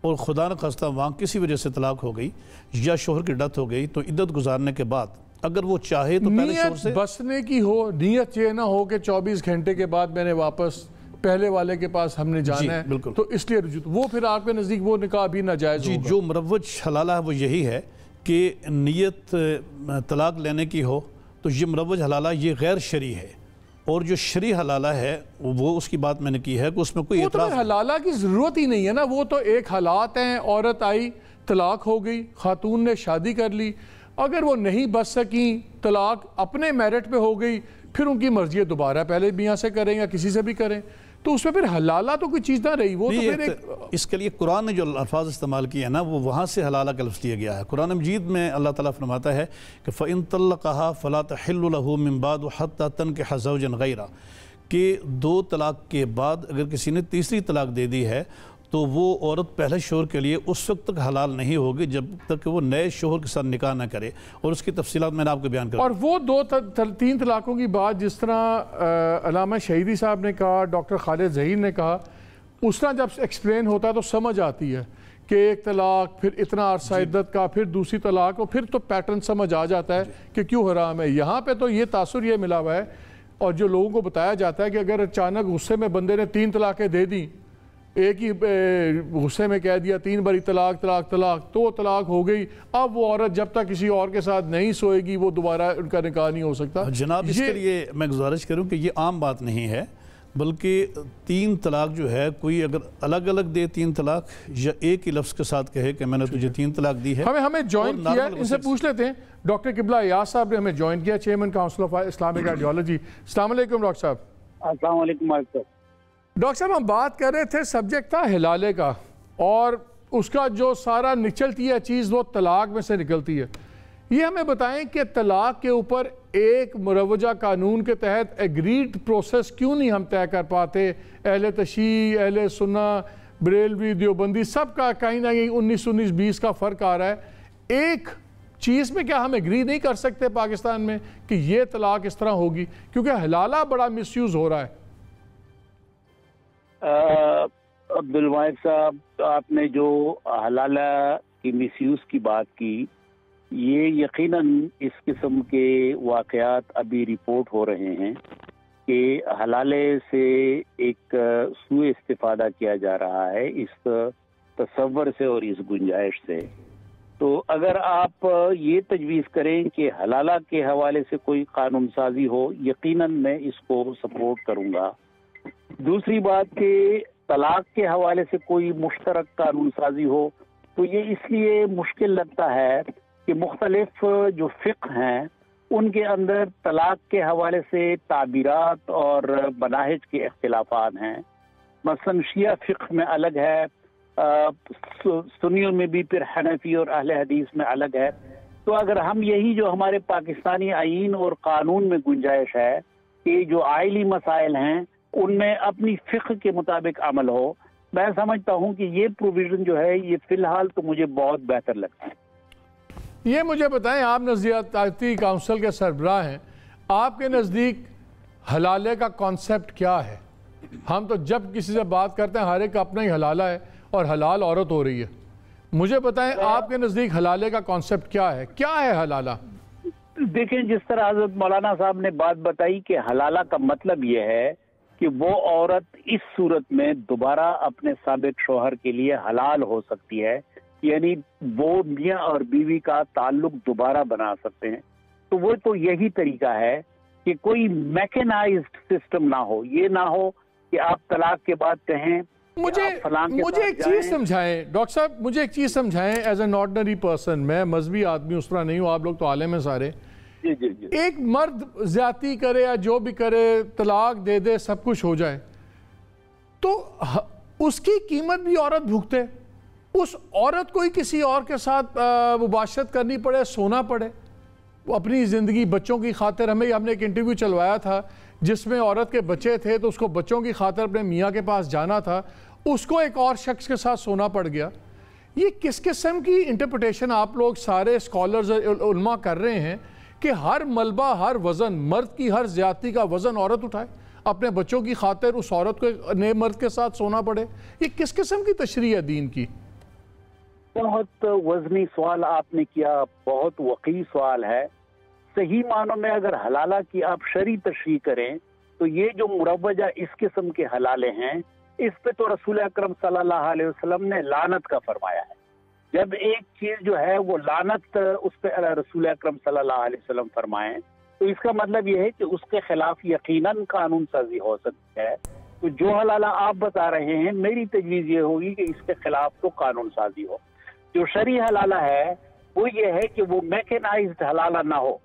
H: اور خدا نخواستہ وہاں کسی وجہ سے طلاق ہو گئی یا شوہر کی ڈیتھ ہو گئی تو عدت گزارنے کے بعد اگر وہ چاہے تو پہلے شوہر سے
B: نیت بسنے کی ہو، نیت یہ نہ ہو کہ 24 گھنٹے کے بعد میں نے واپس پہلے والے کے پاس ہم نے جانا ہے تو اس لیے رجوع، وہ پھر آپ کے نزدیک وہ نکاح بھی ناجائز ہوگا؟
H: جو مروج حلالہ ہے وہ یہی ہے کہ نیت طلاق لینے کی ہو تو یہ مروج حلالہ یہ غیر شرعی ہے، اور جو شرعی حلالہ ہے وہ اس کی بات میں نے کی ہے کہ اس میں کوئی اعتراض
B: نہیں۔ حلالہ کی ضرورت ہی نہیں ہے نا، وہ تو ایک حالات ہیں، عورت آئی طلاق ہو گئی، خاتون نے شادی کر لی، اگر وہ نہیں بچ سکیں طلاق اپنے میرٹ پہ ہو گئی، پھر ان کی مرضی ہے دوبارہ پہلے میاں سے کریں یا کسی سے بھی کریں، تو اس میں پھر حلالہ تو کوئی چیز نہ رہی، وہ تو پھر ایک
H: اس کے لیے قرآن نے جو الفاظ استعمال کیے ہیں نا وہ وہاں سے حلالہ کا لفظ لیا گیا ہے۔ قرآن مجید میں اللہ تعالیٰ فرماتا ہے کہ فَإِن طَلَّقَهَا فَلَا تَحِلُّ لَهُ مِن بَعْدُ حَتَّى تَنكِحَ زَوْجًا غَيْرَهُ کہ 2 طلاق کے بعد اگر کسی نے تیسری طلاق دے دی ہے تو وہ عورت پہلے شوہر کے لیے اس وقت تک حلال نہیں ہوگی جب تک کہ وہ نئے شوہر کے ساتھ نکاح نہ کرے، اور اس کی تفصیلات میں نے آپ کو بیان کر
B: اور وہ 2-3 طلاقوں کی بات جس طرح علامہ شہیدی صاحب نے کہا، ڈاکٹر خالد ظہیر نے کہا، اس طرح جب ایکسپلین ہوتا ہے تو سمجھ آتی ہے کہ ایک طلاق، پھر اتنا عرصہ عدت کا، پھر دوسری طلاق، اور پھر تو پیٹرن سمجھ آ جاتا ہے کہ کیوں حرام ہے۔ یہاں پہ تو یہ تاثر یہ ملا ہوا ہے، اور جو لوگوں کو بتایا جاتا ہے کہ اگر اچانک غصے میں بندے نے 3 طلاقیں دے دیں، ایک ہی غصے میں کہہ دیا 3 باری طلاق طلاق طلاق، تو وہ طلاق ہو گئی، اب وہ عورت جب تک کسی اور کے ساتھ نہیں سوئے گی وہ دوبارہ ان کا نکاح نہیں ہو سکتا۔
H: جناب اس کے لیے میں گزارش کروں کہ یہ عام بات نہیں ہے، بلکہ 3 طلاق جو ہے کوئی اگر الگ الگ دے 3 طلاق یا ایک ہی لفظ کے ساتھ کہے کہ میں نے تجھے 3 طلاق دی ہے۔
B: ہمیں جوائن کیا ہے، ان سے پوچھ لیتے ہیں، ڈاکٹر قبلہ ایاز صاحب نے ہمیں جوائن کیا، chairman council of Islamic ideology. السلام علیکم ڈاکٹر صاحب۔
I: السلام علیکم
B: ڈاکٹر صاحب ہم بات کر رہے تھے، سبجیکٹ تھا حلالے کا، اور اس کا جو سارا نچلتی ہے چیز وہ طلاق میں سے نکلتی ہے۔ یہ ہمیں بتائیں کہ طلاق کے اوپر ایک مروجہ قانون کے تحت ایگریڈ پروسیس کیوں نہیں ہم طے کر پاتے؟ اہل تشیع، اہل سنہ، بریلوی، دیوبندی، سب کا کہیں نہ کہیں 19-20 کا فرق آ رہا ہے۔ ایک چیز میں کیا ہم ایگری نہیں کر سکتے پاکستان میں کہ یہ طلاق اس طرح ہوگی؟ کیونکہ حلالہ بڑا مس یوز ہو رہا ہے۔
I: عبدالواحد صاحب، آپ نے جو حلالہ کی مس یوز کی بات کی، یہ یقیناً اس قسم کے واقعات ابھی رپورٹ ہو رہے ہیں کہ حلالے سے ایک سوء استفادہ کیا جا رہا ہے اس تصور سے اور اس گنجائش سے۔ تو اگر آپ یہ تجویز کریں کہ حلالہ کے حوالے سے کوئی قانون سازی ہو، یقیناً میں اس کو سپورٹ کروں گا۔ دوسری بات کہ طلاق کے حوالے سے کوئی مشترک قانون سازی ہو تو یہ اس لیے مشکل لگتا ہے کہ مختلف جو فقہ ہیں ان کے اندر طلاق کے حوالے سے تعبیرات اور مناہج کے اختلافات ہیں۔ مثلا شیعہ فقہ میں الگ ہے، سنیوں میں بھی پھر حنفی اور اہل حدیث میں الگ ہے۔ تو اگر ہم یہی جو ہمارے پاکستانی آئین اور قانون میں گنجائش ہے کہ جو آئلی مسائل ہیں ان میں اپنی فقہ کے مطابق عمل ہو، میں سمجھتا ہوں کہ یہ پروویژن جو ہے یہ فی الحال تو مجھے بہت بہتر لگتا ہے۔
B: یہ مجھے بتائیں، آپ نظریاتی کونسل کے سربراہ ہیں، آپ کے نزدیک حلالے کا کانسیپٹ کیا ہے؟ ہم تو جب کسی سے بات کرتے ہیں ہر ایک اپنا ہی حلالہ ہے اور حلال عورت ہو رہی ہے۔ مجھے بتائیں آپ کے نزدیک حلالے کا کانسیپٹ کیا ہے؟ کیا ہے حلالہ؟
I: دیکھیں، جس طرح حضرت مولانا صاحب نے بات بتائی کہ حلالہ کا مطلب یہ ہے کہ وہ عورت اس صورت میں دوبارہ اپنے سابق شوہر کے لیے حلال ہو سکتی ہے، یعنی وہ میاں اور بیوی کا تعلق دوبارہ بنا سکتے ہیں۔ تو وہ تو یہی طریقہ ہے کہ کوئی میکنائزڈ سسٹم نہ ہو، یہ نہ ہو کہ آپ طلاق کے بعد کہیں
B: مجھے ایک چیز سمجھائیں ڈاکٹر صاحب، مجھے ایک چیز سمجھائیں ایز این آرڈنری پرسن، میں مذہبی آدمی اس طرح نہیں ہوں، آپ لوگ تو عالم ہیں سارے۔ ایک مرد زیادتی کرے یا جو بھی کرے، طلاق دے دے، سب کچھ ہو جائے، تو اس کی قیمت بھی عورت بھگتے۔ اس عورت کو ہی کسی اور کے ساتھ مباشرت کرنی پڑے، سونا پڑے، وہ اپنی زندگی بچوں کی خاطر۔ ہم نے ایک انٹرویو چلوایا تھا جس میں عورت کے بچے تھے تو اس کو بچوں کی خاطر اپنے میاں کے پاس جانا تھا، اس کو ایک اور شخص کے ساتھ سونا پڑ گیا۔ یہ کس قسم کی انٹرپریٹیشن آپ لوگ سارے اسکالرز علماء کر رہے ہیں کہ ہر ملبہ، ہر وزن، مرد کی ہر زیادتی کا وزن عورت اٹھائے، اپنے بچوں کی خاطر اس عورت کو نئے مرد کے ساتھ سونا پڑے؟ یہ کس قسم کی تشریح ہے دین کی؟
I: بہت وزنی سوال آپ نے کیا، بہت وقی سوال ہے۔ صحیح معنوں میں اگر حلالہ کی آپ شرعی تشریح کریں تو یہ جو مروجہ اس قسم کے حلالے ہیں اس پہ تو رسول اکرم صلی اللہ علیہ وسلم نے لعنت کا فرمایا ہے. جب ایک چیز جو ہے وہ لعنت اس پہ رسول اکرم صلی اللہ علیہ وسلم فرمائیں تو اس کا مطلب یہ ہے کہ اس کے خلاف یقیناً قانون سازی ہو سکتی ہے. تو جو حلالہ آپ بتا رہے ہیں میری تجویز یہ ہوگی کہ اس کے خلاف تو قانون سازی ہو. جو شرعی حلالہ ہے وہ یہ ہے کہ وہ میکنائزڈ حلالہ نہ ہو,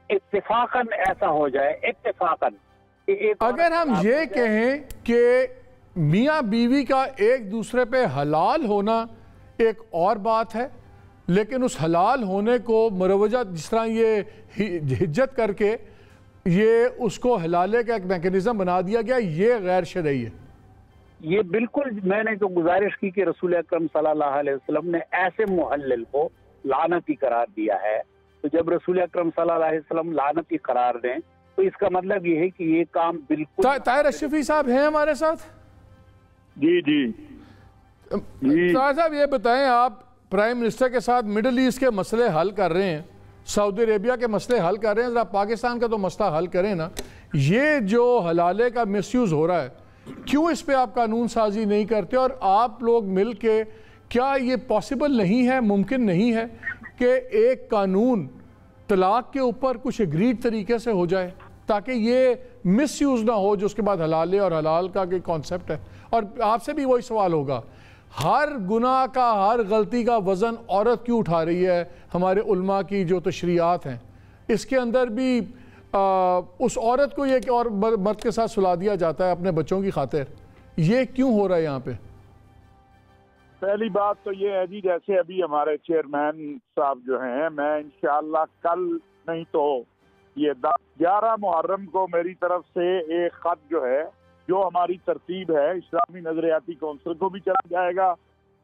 I: اتفاقاً ایسا ہو جائے اتفاقاً.
B: اگر ہم یہ کہیں کہ میاں بیوی کا ایک دوسرے پہ حلال ہونا ایک اور بات ہے, لیکن اس حلال ہونے کو مروجہ جس طرح یہ ہجت کر کے یہ اس کو حلالے کا ایک میکنزم بنا دیا گیا, یہ غیر شرعی ہے.
I: یہ بالکل میں نے تو گزارش کی کہ رسول اکرم صلی اللہ علیہ وسلم نے ایسے محلل کو لعنتی قرار دیا ہے, تو جب رسول اکرم صلی اللہ علیہ وسلم لعنتی قرار دیں تو اس کا مطلب یہ ہے کہ یہ کام بالکل.
B: طاہر اشرفی صاحب ہیں ہمارے ساتھ؟
A: جی جی
B: طاہر صاحب یہ بتائیں, آپ پرائم منسٹر کے ساتھ مڈل ایسٹ کے مسئلے حل کر رہے ہیں, سعودی عربیہ کے مسئلے حل کر رہے ہیں, ذرا پاکستان کا تو مسئلہ حل کریں نا. یہ جو حلالے کا مس یوز ہو رہا ہے کیوں اس پہ آپ قانون سازی نہیں کرتے, اور آپ لوگ مل کے کیا یہ پاسبل نہیں ہے, ممکن نہیں ہے کہ ایک قانون طلاق کے اوپر کچھ اگریڈ طریقے سے ہو جائے تاکہ یہ مس یوز نہ ہو جو اس کے بعد حلالے اور حلال کا کہ کانسیپٹ ہے. اور آپ سے بھی وہی سوال ہوگا, ہر گناہ کا ہر غلطی کا وزن عورت کیوں اٹھا رہی ہے؟ ہمارے علماء کی جو تشریعات ہیں اس کے اندر بھی اس عورت کو یہ کہ اور مرد کے ساتھ سلا دیا جاتا ہے اپنے بچوں کی خاطر, یہ کیوں ہو رہا ہے یہاں پہ؟
A: پہلی بات تو یہ ہے جی, جیسے ابھی ہمارے چیئرمین صاحب جو ہیں, میں انشاءاللہ کل نہیں تو یہ 11 محرم کو میری طرف سے ایک خط جو ہے جو ہماری ترتیب ہے اسلامی نظریاتی کونسل کو بھی چلا جائے گا,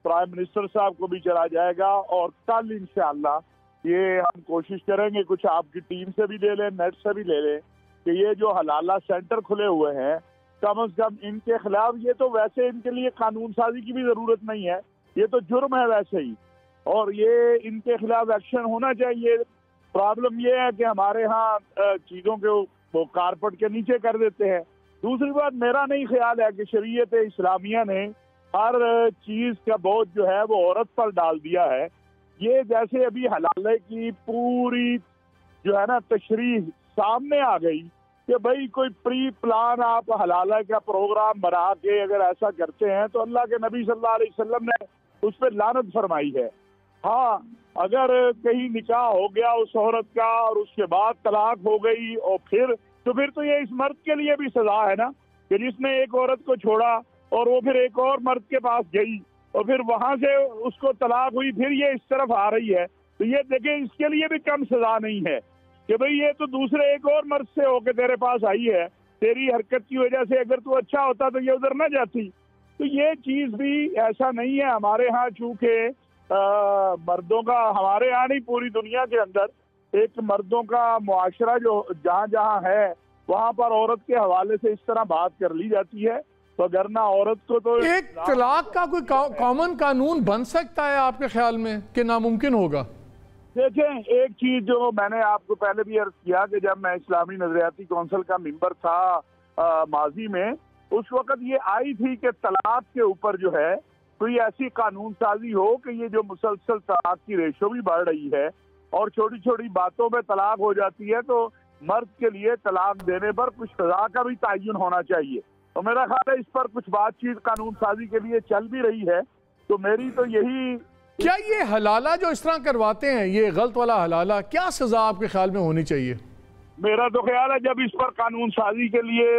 A: پرائم منسٹر صاحب کو بھی چلا جائے گا, اور کل انشاءاللہ یہ ہم کوشش کریں گے کچھ آپ کی ٹیم سے بھی لے لیں, نیٹ سے بھی لے لیں, کہ یہ جو حلالہ سینٹر کھلے ہوئے ہیں کم از کم ان کے خلاف, یہ تو ویسے ان کے لیے قانون سازی کی بھی ضرورت نہیں ہے, یہ تو جرم ہے ویسے ہی, اور یہ ان کے خلاف ایکشن ہونا چاہیے. پرابلم یہ ہے کہ ہمارے ہاں چیزوں کے وہ کارپٹ کے نیچے کر دیتے ہیں. دوسری بات, میرا نہیں خیال ہے کہ شریعت اسلامیہ نے ہر چیز کا بوجھ جو ہے وہ عورت پر ڈال دیا ہے. یہ جیسے ابھی حلالے کی پوری جو ہے نا تشریح سامنے آ گئی کہ بھائی کوئی پری پلان آپ حلالہ کا پروگرام بنا کے اگر ایسا کرتے ہیں تو اللہ کے نبی صلی اللہ علیہ وسلم نے اس پہ لعنت فرمائی ہے. ہاں, اگر کہیں نکاح ہو گیا اس عورت کا اور اس کے بعد طلاق ہو گئی اور پھر تو یہ اس مرد کے لیے بھی سزا ہے نا, کہ جس نے ایک عورت کو چھوڑا اور وہ پھر ایک اور مرد کے پاس گئی اور پھر وہاں سے اس کو طلاق ہوئی, پھر یہ اس طرف آ رہی ہے, تو یہ دیکھیں اس کے لیے بھی کم سزا نہیں ہے کہ بھئی یہ تو دوسرے ایک اور مرد سے ہو کے تیرے پاس آئی ہے, تیری حرکت کی وجہ سے اگر تو اچھا ہوتا تو یہ ادھر نہ جاتی. تو یہ چیز بھی ایسا نہیں ہے ہمارے ہاں, چونکہ مردوں کا, ہمارے ہاں نہیں پوری دنیا کے اندر ایک مردوں کا معاشرہ جو جہاں جہاں ہے وہاں پر عورت کے حوالے سے اس طرح بات کر لی جاتی ہے, تو اگر نہ عورت کو تو
B: ایک طلاق کا کوئی کامن قانون بن سکتا ہے آپ کے خیال میں کہ ناممکن ہوگا؟
A: دیکھیں, ایک چیز جو میں نے آپ کو پہلے بھی عرض کیا کہ جب میں اسلامی نظریاتی کونسل کا ممبر تھا ماضی میں, اس وقت یہ آئی تھی کہ طلاق کے اوپر جو ہے کوئی ایسی قانون سازی ہو کہ یہ جو مسلسل طلاق کی ریشو بھی بڑھ رہی ہے اور چھوٹی چھوٹی باتوں پہ طلاق ہو جاتی ہے, تو مرد کے لیے طلاق دینے پر کچھ سزا کا بھی تعین ہونا چاہیے. تو میرا خیال ہے اس پر کچھ بات چیت قانون سازی کے لیے چل بھی رہی ہے. تو میری تو یہی,
B: کیا یہ حلالہ جو اس طرح کرواتے ہیں یہ غلط والا حلالہ, کیا سزا آپ کے خیال میں ہونی چاہیے؟
A: میرا تو خیال ہے جب اس پر قانون سازی کے لیے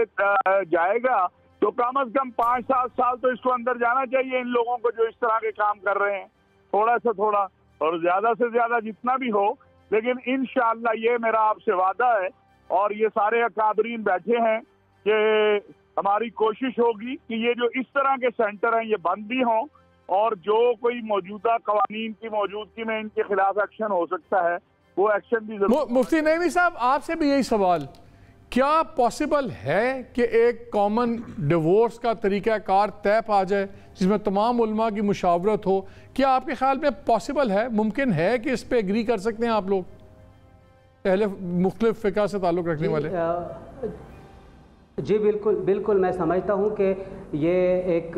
A: جائے گا تو کم از کم 5-7 سال تو اس کو اندر جانا چاہیے ان لوگوں کو جو اس طرح کے کام کر رہے ہیں, تھوڑا سے تھوڑا اور زیادہ سے زیادہ جتنا بھی ہو. لیکن انشاءاللہ یہ میرا آپ سے وعدہ ہے, اور یہ سارے اکابرین بیٹھے ہیں, کہ ہماری کوشش ہوگی کہ یہ جو اس طرح کے سینٹر ہیں یہ بند بھی ہوں, اور جو کوئی موجودہ قوانین کی موجودگی میں ان کے خلاف ایکشن ہو سکتا ہے وہ ایکشن بھی ضرور.
B: مفتی نعیمی صاحب, آپ سے بھی یہی سوال, کیا پاسبل ہے کہ ایک کامن ڈیورس کا طریقہ کار طے پا جائے جس میں تمام علماء کی مشاورت ہو؟ کیا آپ کے خیال میں پاسبل ہے, ممکن ہے کہ اس پہ ایگری کر سکتے ہیں آپ لوگ؟ اہل مختلف فقہ سے تعلق رکھنے والے؟
D: جی بالکل میں سمجھتا ہوں کہ یہ ایک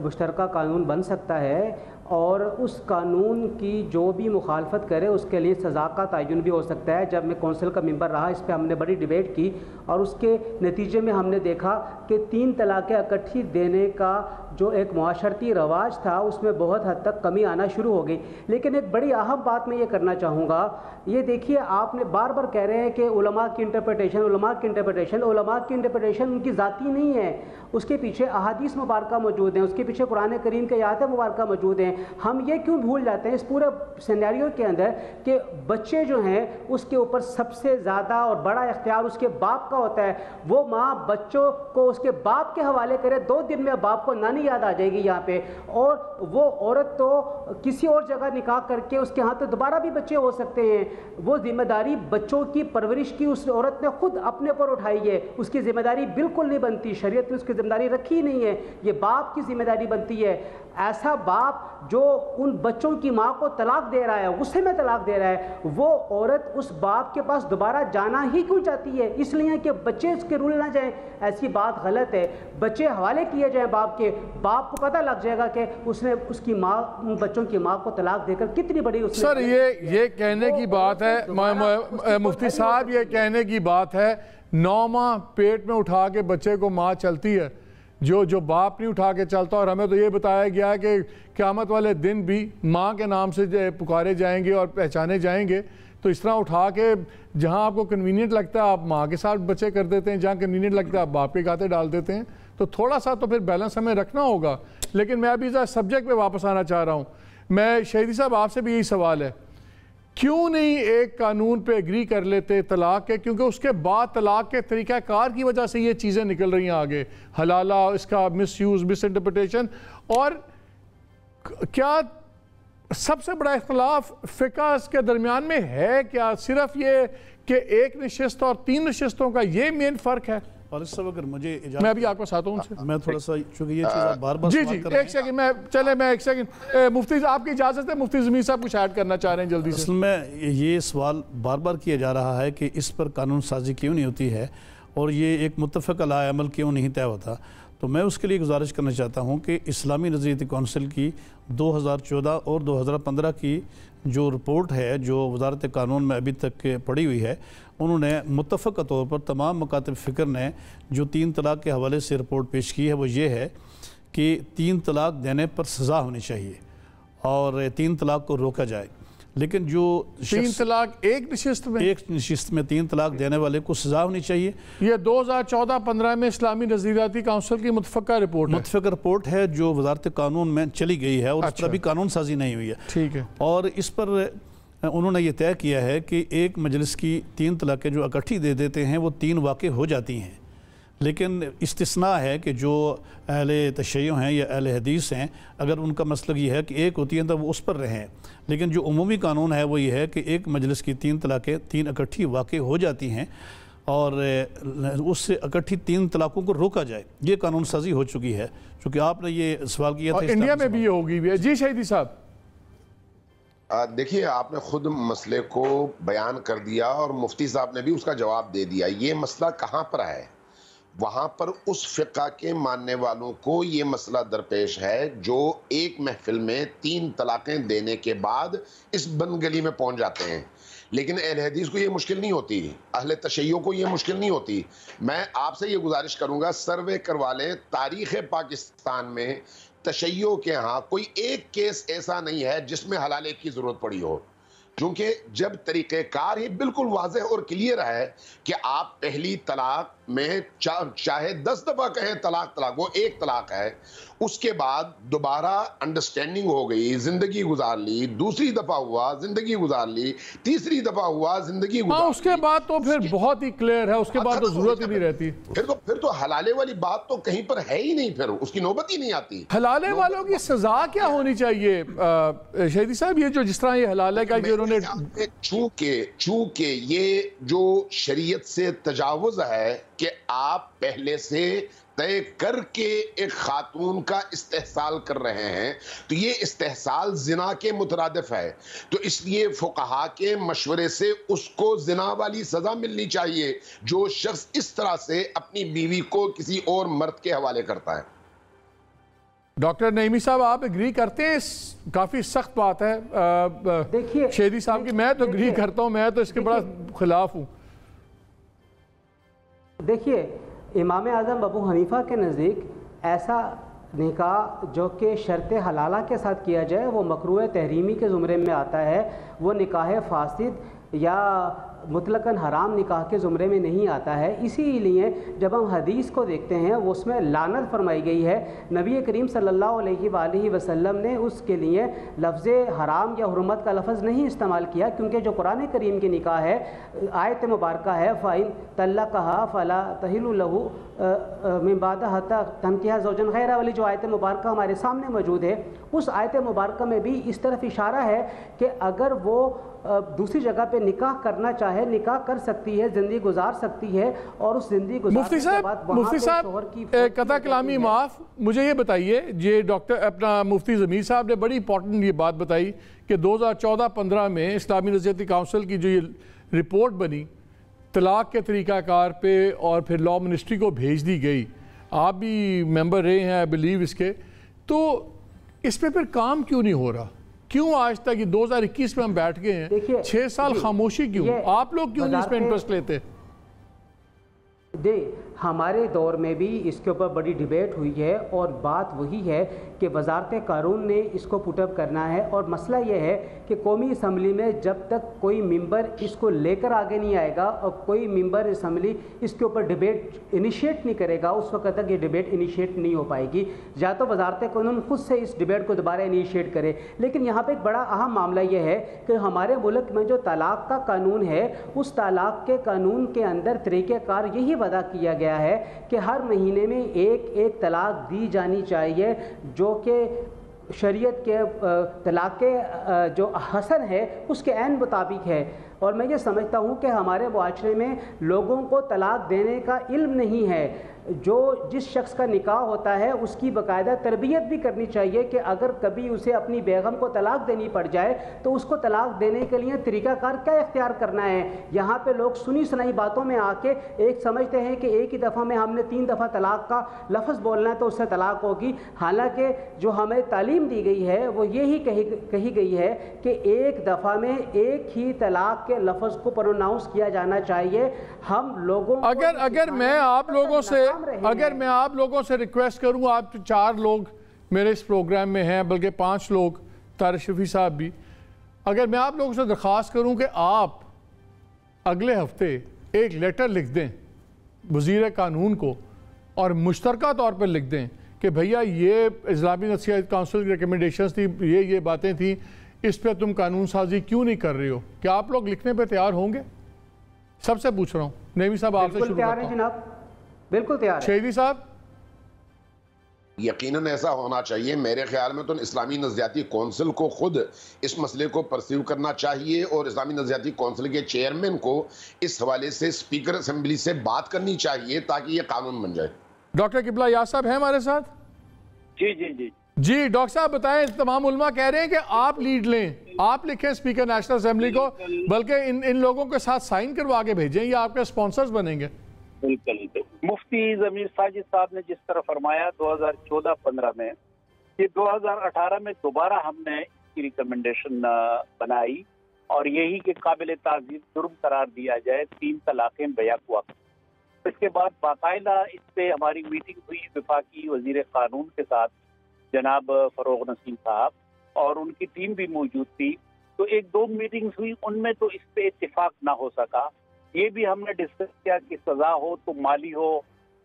D: مشترکہ قانون بن سکتا ہے، اور اس قانون کی جو بھی مخالفت کرے اس کے لیے سزا کا تعین بھی ہو سکتا ہے۔ جب میں کونسل کا ممبر رہا اس پہ ہم نے بڑی ڈیبیٹ کی، اور اس کے نتیجے میں ہم نے دیکھا کہ 3 طلاقیں اکٹھی دینے کا جو ایک معاشرتی رواج تھا اس میں بہت حد تک کمی آنا شروع ہو گئی۔ لیکن ایک بڑی اہم بات میں یہ کرنا چاہوں گا، یہ دیکھیے آپ نے بار بار کہہ رہے ہیں کہ علماء کی انٹرپریٹیشن ان کی ذاتی نہیں ہے، اس کے پیچھے احادیث مبارکہ موجود ہیں، اس کے پیچھے قرآن کریم کے آیات مبارکہ موجود ہیں۔ ہم یہ کیوں بھول جاتے ہیں اس پورے سینیریو کے اندر کہ بچے جو ہیں اس کے اوپر سب سے زیادہ اور بڑا اختیار اس کے باپ کا ہوتا ہے۔ وہ ماں بچوں کو اس کے باپ کے حوالے کرے، 2 دن میں باپ کو نانی یاد آ جائے گی یہاں پہ، اور وہ عورت تو کسی اور جگہ نکاح کر کے اس کے ہاں تو دوبارہ بھی بچے ہو سکتے ہیں۔ وہ ذمہ داری بچوں کی پرورش کی اس عورت نے خود اپنے پر اٹھائی ہے، اس کی ذمہ داری بالکل نہیں بنتی، شریعت نے اس کی ذمہ داری رکھی نہیں ہے، یہ باپ کی ذمہ داری بنتی ہے۔ ایسا باپ جو ان بچوں کی ماں کو طلاق دے رہا ہے، غصے میں طلاق دے رہا ہے، وہ عورت اس باپ کے پاس دوبارہ جانا ہی کیوں چاہتی ہے؟ اس لیے کہ بچے اس کے رول نہ جائیں، ایسی بات غلط ہے۔ بچے حوالے کیے جائیں باپ کے، باپ کو پتہ لگ جائے گا کہ اس نے اس کی ماں، ان بچوں کی ماں کو طلاق دے کر کتنی بڑی اس نے...
B: سر یہ کہنے کی بات ہے مفتی صاحب، یہ کہنے کی بات ہے 9 ماہ پیٹ میں اٹھا کے بچے کو ماں چلتی ہے، جو باپ نہیں اٹھا کے چلتا، اور ہمیں تو یہ بتایا گیا ہے کہ قیامت والے دن بھی ماں کے نام سے پکارے جائیں گے اور پہچانے جائیں گے۔ تو اس طرح اٹھا کے جہاں آپ کو کنوینینٹ لگتا ہے آپ ماں کے ساتھ بچے کر دیتے ہیں، جہاں کنوینینٹ لگتا ہے آپ باپ کے کھاتے ڈال دیتے ہیں۔ تو تھوڑا سا تو پھر بیلنس ہمیں رکھنا ہوگا۔ لیکن میں ابھی سبجیکٹ پہ واپس آنا چاہ رہا ہوں۔ میں شہیدی صاحب آپ سے بھی یہی سوال ہے، کیوں نہیں ایک قانون پہ ایگری کر لیتے طلاق کے؟ کیونکہ اس کے بعد طلاق کے طریقہ کار کی وجہ سے یہ چیزیں نکل رہی ہیں آگے، حلالہ، اس کا مس یوز، مس انٹرپریٹیشن۔ اور کیا سب سے بڑا اختلاف فقہ کے درمیان میں ہے کیا صرف یہ کہ 1 نشست اور 3 نشستوں کا یہ مین فرق ہے؟
H: اور اس سب اگر مجھے
B: میں ابھی آپ کو ساتھ ہوں سے
H: میں تھوڑا سا، چونکہ یہ چیز آپ بار بار
B: جی ایک سیکنڈ میں ایک سیکنڈ مفتی آپ کی اجازت ہے، مفتی ضمیر صاحب کچھ ایڈ کرنا چاہ رہے ہیں جلدی سے۔
H: اصل میں یہ سوال بار بار کیا جا رہا ہے کہ اس پر قانون سازی کیوں نہیں ہوتی ہے اور یہ ایک متفق علیہ عمل کیوں نہیں طے ہوتا؟ تو میں اس کے لیے گزارش کرنا چاہتا ہوں کہ اسلامی نظریاتی کونسل کی 2014 اور 2015 کی جو رپورٹ ہے جو وزارت قانون میں ابھی تک پڑی ہوئی ہے، انہوں نے متفقہ طور پر تمام مکاتب فکر نے جو 3 طلاق کے حوالے سے رپورٹ پیش کی ہے وہ یہ ہے کہ 3 طلاق دینے پر سزا ہونی چاہیے اور 3 طلاق کو روکا جائے۔ لیکن جو
B: 3 طلاق ایک نشست میں 3 طلاق دینے والے کو سزا ہونی چاہیے، یہ 2014-15 میں اسلامی نظریاتی کونسل کی متفقہ رپورٹ ہے جو وزارت قانون میں چلی گئی ہے، اور اس پر ابھی قانون سازی نہیں ہوئی ہے۔ ٹھیک ہے، اور اس پر انہوں نے یہ طے کیا ہے کہ ایک مجلس کی 3 طلاقیں جو اکٹھی دے دیتے ہیں وہ 3 واقع ہو جاتی ہیں، لیکن استثناء ہے کہ جو اہل تشیع ہیں یا اہل حدیث ہیں، اگر ان کا مسلک یہ ہے کہ ایک ہوتی ہیں تو وہ اس پر رہیں، لیکن جو عمومی قانون ہے وہ یہ ہے کہ ایک مجلس کی 3 طلاقیں 3 اکٹھی واقع ہو جاتی ہیں اور اس سے اکٹھی 3 طلاقوں کو روکا جائے۔ یہ قانون سازی ہو چکی ہے، چونکہ آپ نے یہ سوال کیا تھا انڈیا میں بھی یہ ہوگی بھی ہے۔ جی شہیدی صاحب
C: دیکھیے، آپ نے خود مسئلے کو بیان کر دیا اور مفتی صاحب نے بھی اس کا جواب دے دیا۔ یہ مسئلہ کہاں پر ہے؟ وہاں پر اس فقہ کے ماننے والوں کو یہ مسئلہ درپیش ہے جو ایک محفل میں 3 طلاقیں دینے کے بعد اس بند گلی میں پہنچ جاتے ہیں، لیکن اہل حدیث کو یہ مشکل نہیں ہوتی، اہل تشیع کو یہ مشکل نہیں ہوتی۔ میں آپ سے یہ گزارش کروں گا، سروے کروا لیں تاریخ پاکستان میں تشیع کے ہاں کوئی ایک کیس ایسا نہیں ہے جس میں حلالے کی ضرورت پڑی ہو، کیونکہ جب طریقہ کار ہی بالکل واضح اور کلیئر ہے کہ آپ پہلی طلاق میں چاہے 10 دفعہ کہیں طلاق وہ ایک طلاق ہے، اس کے بعد دوبارہ انڈرسٹینڈنگ ہو گئی، زندگی گزار لی، دوسری دفعہ ہوا زندگی گزار لی، تیسری دفعہ ہوا زندگی گزار لی،
B: اس کے بعد تو پھر بہت ہی کلیئر ہے، اس کے بعد تو ضرورت ہی نہیں رہتی،
C: پھر تو حلالے والی بات تو کہیں پر ہے ہی نہیں، پھر اس کی نوبت ہی نہیں آتی۔
B: حلالے والوں کی سزا کیا ہونی چاہیے شہیدی صاحب؟ یہ جو جس طرح یہ حلالے کا جو انہوں نے چونکہ
C: یہ جو شریعت سے تجاوز ہے کہ آپ پہلے سے طے کر کے ایک خاتون کا استحصال کر رہے ہیں تو یہ استحصال زنا کے مترادف ہے، تو اس لیے فقہا کے مشورے سے اس کو زنا والی سزا ملنی چاہیے جو شخص اس طرح سے اپنی بیوی کو کسی اور مرد کے حوالے کرتا ہے۔
B: ڈاکٹر نعیمی صاحب آپ اگری کرتے ہیں؟ کافی سخت بات ہے شہیدی صاحب کی، میں تو اگری کرتا ہوں، میں تو اس کے بڑا خلاف ہوں۔
D: دیکھیے امام اعظم ابو حنیفہ کے نزدیک ایسا نکاح جو کہ شرط حلالہ کے ساتھ کیا جائے وہ مکروہ تحریمی کے زمرے میں آتا ہے، وہ نکاح فاسد یا مطلقاً حرام نکاح کے زمرے میں نہیں آتا ہے۔ اسی لیے جب ہم حدیث کو دیکھتے ہیں وہ اس میں لعنت فرمائی گئی ہے، نبی کریم صلی اللہ علیہ وآلہ وسلم نے اس کے لیے لفظ حرام یا حرمت کا لفظ نہیں استعمال کیا، کیونکہ جو قرآن کریم کی نکاح ہے آیت مبارکہ ہے فَإِن طَلَّقَهَا فَلَا تَحِلُّ لَهُ مِن بَعْدُ حَتَّىٰ تَنكِحَ زَوْجًا غَيْرَهُ والی جو آیت مبارکہ ہمارے سامنے موجود ہے، اس آیت مبارکہ میں بھی اس طرف اشارہ ہے کہ اگر وہ دوسری جگہ پہ نکاح کرنا چاہے نکاح کر سکتی ہے، زندگی گزار سکتی ہے، اور اس زندگی گزارنے کے بعد
B: مفتی صاحب قطع کلامی معاف، مجھے یہ بتائیے، یہ ڈاکٹر اپنا مفتی ضمیر صاحب نے بڑی امپورٹنٹ یہ بات بتائی کہ 2014-15 میں اسلامی نظریاتی کونسل کی جو یہ رپورٹ بنی طلاق کے طریقہ کار پہ اور پھر لاء منسٹری کو بھیج دی گئی، آپ بھی ممبر رہے ہیں آئی بلیو اس کے، تو اس پہ پھر کام کیوں نہیں ہو رہا؟ کیوں آج تک یہ 2021 میں ہم بیٹھ گئے ہیں، 6 سال خاموشی کیوں؟ آپ لوگ کیوں نہیں اس پہ انٹرسٹ لیتے؟
D: ہمارے دور میں بھی اس کے اوپر بڑی ڈیبیٹ ہوئی ہے، اور بات وہی ہے کہ وزارت قانون نے اس کو پٹ اپ کرنا ہے، اور مسئلہ یہ ہے کہ قومی اسمبلی میں جب تک کوئی ممبر اس کو لے کر آگے نہیں آئے گا اور کوئی ممبر اسمبلی اس کے اوپر ڈیبیٹ انیشیٹ نہیں کرے گا، اس وقت تک یہ ڈیبیٹ انیشیٹ نہیں ہو پائے گی، یا تو وزارت قانون خود سے اس ڈیبیٹ کو دوبارہ انیشیٹ کرے۔ لیکن یہاں پہ ایک بڑا اہم معاملہ یہ ہے کہ ہمارے ملک میں جو طلاق کا قانون ہے، اس طلاق کے قانون کے اندر طریقہ کار یہی وضع کیا گیا ہے کہ ہر مہینے میں ایک طلاق دی جانی چاہیے، جو کہ شریعت کے طلاق کے جو حسن ہے اس کے عین مطابق ہے۔ اور میں یہ سمجھتا ہوں کہ ہمارے معاشرے میں لوگوں کو طلاق دینے کا علم نہیں ہے، جو جس شخص کا نکاح ہوتا ہے اس کی باقاعدہ تربیت بھی کرنی چاہیے کہ اگر کبھی اسے اپنی بیگم کو طلاق دینی پڑ جائے تو اس کو طلاق دینے کے لیے طریقہ کار کیا اختیار کرنا ہے۔ یہاں پہ لوگ سنی سنائی باتوں میں آ کے ایک سمجھتے ہیں کہ ایک ہی دفعہ میں ہم نے 3 دفعہ طلاق کا لفظ بولنا ہے تو اس سے طلاق ہوگی، حالانکہ جو ہمیں تعلیم دی گئی ہے وہ یہی کہی گئی ہے کہ ایک دفعہ میں ایک ہی طلاق کے لفظ کو پروناؤنس کیا جانا چاہیے۔ ہم لوگوں
B: اگر میں آپ لوگوں سے ریکویسٹ کروں، آپ 4 لوگ میرے اس پروگرام میں ہیں، بلکہ 5 لوگ، طارق شفیع صاحب بھی، اگر میں آپ لوگوں سے درخواست کروں کہ آپ اگلے ہفتے ایک لیٹر لکھ دیں وزیر قانون کو اور مشترکہ طور پر لکھ دیں کہ بھیا یہ اسلامی نصیحت کونسل کی ریکمنڈیشنز تھی، یہ باتیں تھیں، اس پہ تم قانون سازی کیوں نہیں کر رہے ہو، کیا آپ لوگ لکھنے پہ تیار ہوں گے؟ سب سے پوچھ رہا ہوں، نعیمی صاحب آپ سے شروع کرتا ہوں۔
D: جناب بالکل تیار ہے۔
B: شہیدی صاحب؟
C: یقیناً ایسا ہونا چاہیے، میرے خیال میں تو اسلامی نظریاتی کونسل کو خود اس مسئلے کو پرسیو کرنا چاہیے، اور اسلامی نظریاتی کونسل کے چیئرمین کو اس حوالے سے اسپیکر اسمبلی سے بات کرنی چاہیے تاکہ یہ قانون بن جائے۔
B: ڈاکٹر قبلہ یاس صاحب ہیں ہمارے ساتھ؟
I: جی
B: ڈاکٹر صاحب بتائیں، تمام علماء کہہ رہے ہیں کہ آپ لیڈ لیں، آپ لکھیں اسپیکر نیشنل اسمبلی کو، بلکہ ان لوگوں کے ساتھ سائن کروا کے بھیجیں، یا آپ کے سپانسرز بنیں گے۔
I: بالکل مفتی ضمیر ساجد صاحب نے جس طرح فرمایا 2014-15 میں، یہ 2018 میں دوبارہ ہم نے اس کی ریکمنڈیشن بنائی اور یہی کہ قابل تعزیر جرم قرار دیا جائے 3 طلاقیں بیک وقت۔ اس کے بعد باقاعدہ اس پہ ہماری میٹنگ ہوئی وفاقی وزیر قانون کے ساتھ جناب فروغ نسیم صاحب، اور ان کی ٹیم بھی موجود تھی، تو 1-2 میٹنگز ہوئی، ان میں تو اس پہ اتفاق نہ ہو سکا۔ یہ بھی ہم نے ڈسکس کیا کہ سزا ہو تو مالی ہو،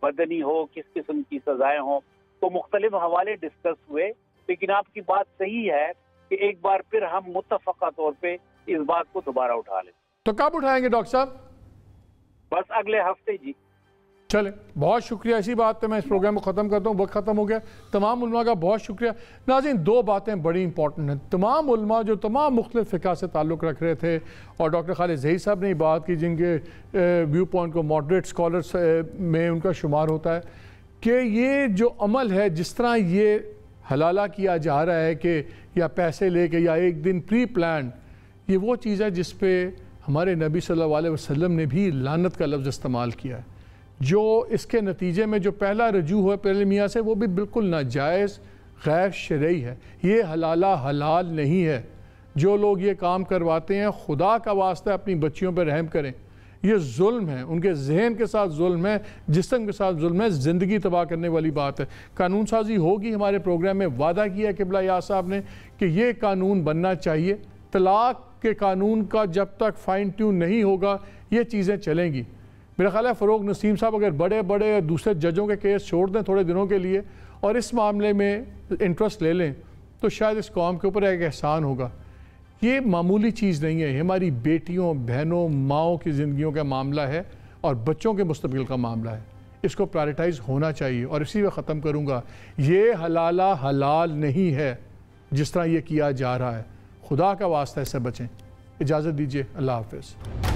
I: بدنی ہو، کس قسم کی سزائیں ہوں، تو مختلف حوالے ڈسکس ہوئے، لیکن آپ کی بات صحیح ہے کہ ایک بار پھر ہم متفقہ طور پہ اس بات کو دوبارہ اٹھا لیں۔
B: تو کب اٹھائیں گے ڈاکٹر صاحب؟
I: بس اگلے ہفتے جی۔
B: چلیں، بہت شکریہ، اسی بات پہ میں اس پروگرام کو ختم کرتا ہوں، وقت ختم ہو گیا۔ تمام علماء کا بہت شکریہ۔ ناظرین، 2 باتیں بڑی امپورٹنٹ ہیں، تمام علماء جو تمام مختلف فقہ سے تعلق رکھ رہے تھے، اور ڈاکٹر خالد ظہیر صاحب نے بات کی جن کے ویو پوائنٹ کو ماڈریٹ اسکالرس میں ان کا شمار ہوتا ہے، کہ یہ جو عمل ہے جس طرح یہ حلالہ کیا جا رہا ہے کہ یا پیسے لے کے یا ایک دن پری پلان، یہ وہ چیز ہے جس پہ ہمارے نبی صلی اللہ علیہ وسلم نے بھی لعنت کا لفظ استعمال کیا ہے. جو اس کے نتیجے میں جو پہلا رجوع ہوا پہلے میاں سے وہ بھی بالکل ناجائز غیر شرعی ہے. یہ حلالہ حلال نہیں ہے. جو لوگ یہ کام کرواتے ہیں خدا کا واسطہ اپنی بچیوں پہ رحم کریں. یہ ظلم ہے، ان کے ذہن کے ساتھ ظلم ہے، جسم کے ساتھ ظلم ہے، زندگی تباہ کرنے والی بات ہے. قانون سازی ہوگی. ہمارے پروگرام میں وعدہ کیا قبلہ یا صاحب نے کہ یہ قانون بننا چاہیے. طلاق کے قانون کا جب تک فائن ٹیون نہیں ہوگا یہ چیزیں چلیں گی. میرا خیال ہے فروغ نسیم صاحب اگر بڑے بڑے دوسرے ججوں کے کیس چھوڑ دیں تھوڑے دنوں کے لیے اور اس معاملے میں انٹرسٹ لے لیں تو شاید اس قوم کے اوپر ایک احسان ہوگا. یہ معمولی چیز نہیں ہے. ہماری بیٹیوں، بہنوں، ماؤں کی زندگیوں کا معاملہ ہے اور بچوں کے مستقبل کا معاملہ ہے. اس کو پرائرٹائز ہونا چاہیے. اور اسی میں ختم کروں گا، یہ حلالہ حلال نہیں ہے جس طرح یہ کیا جا رہا ہے. خدا کا واسطہ اس سے بچیں. اجازت دیجیے. اللہ حافظ.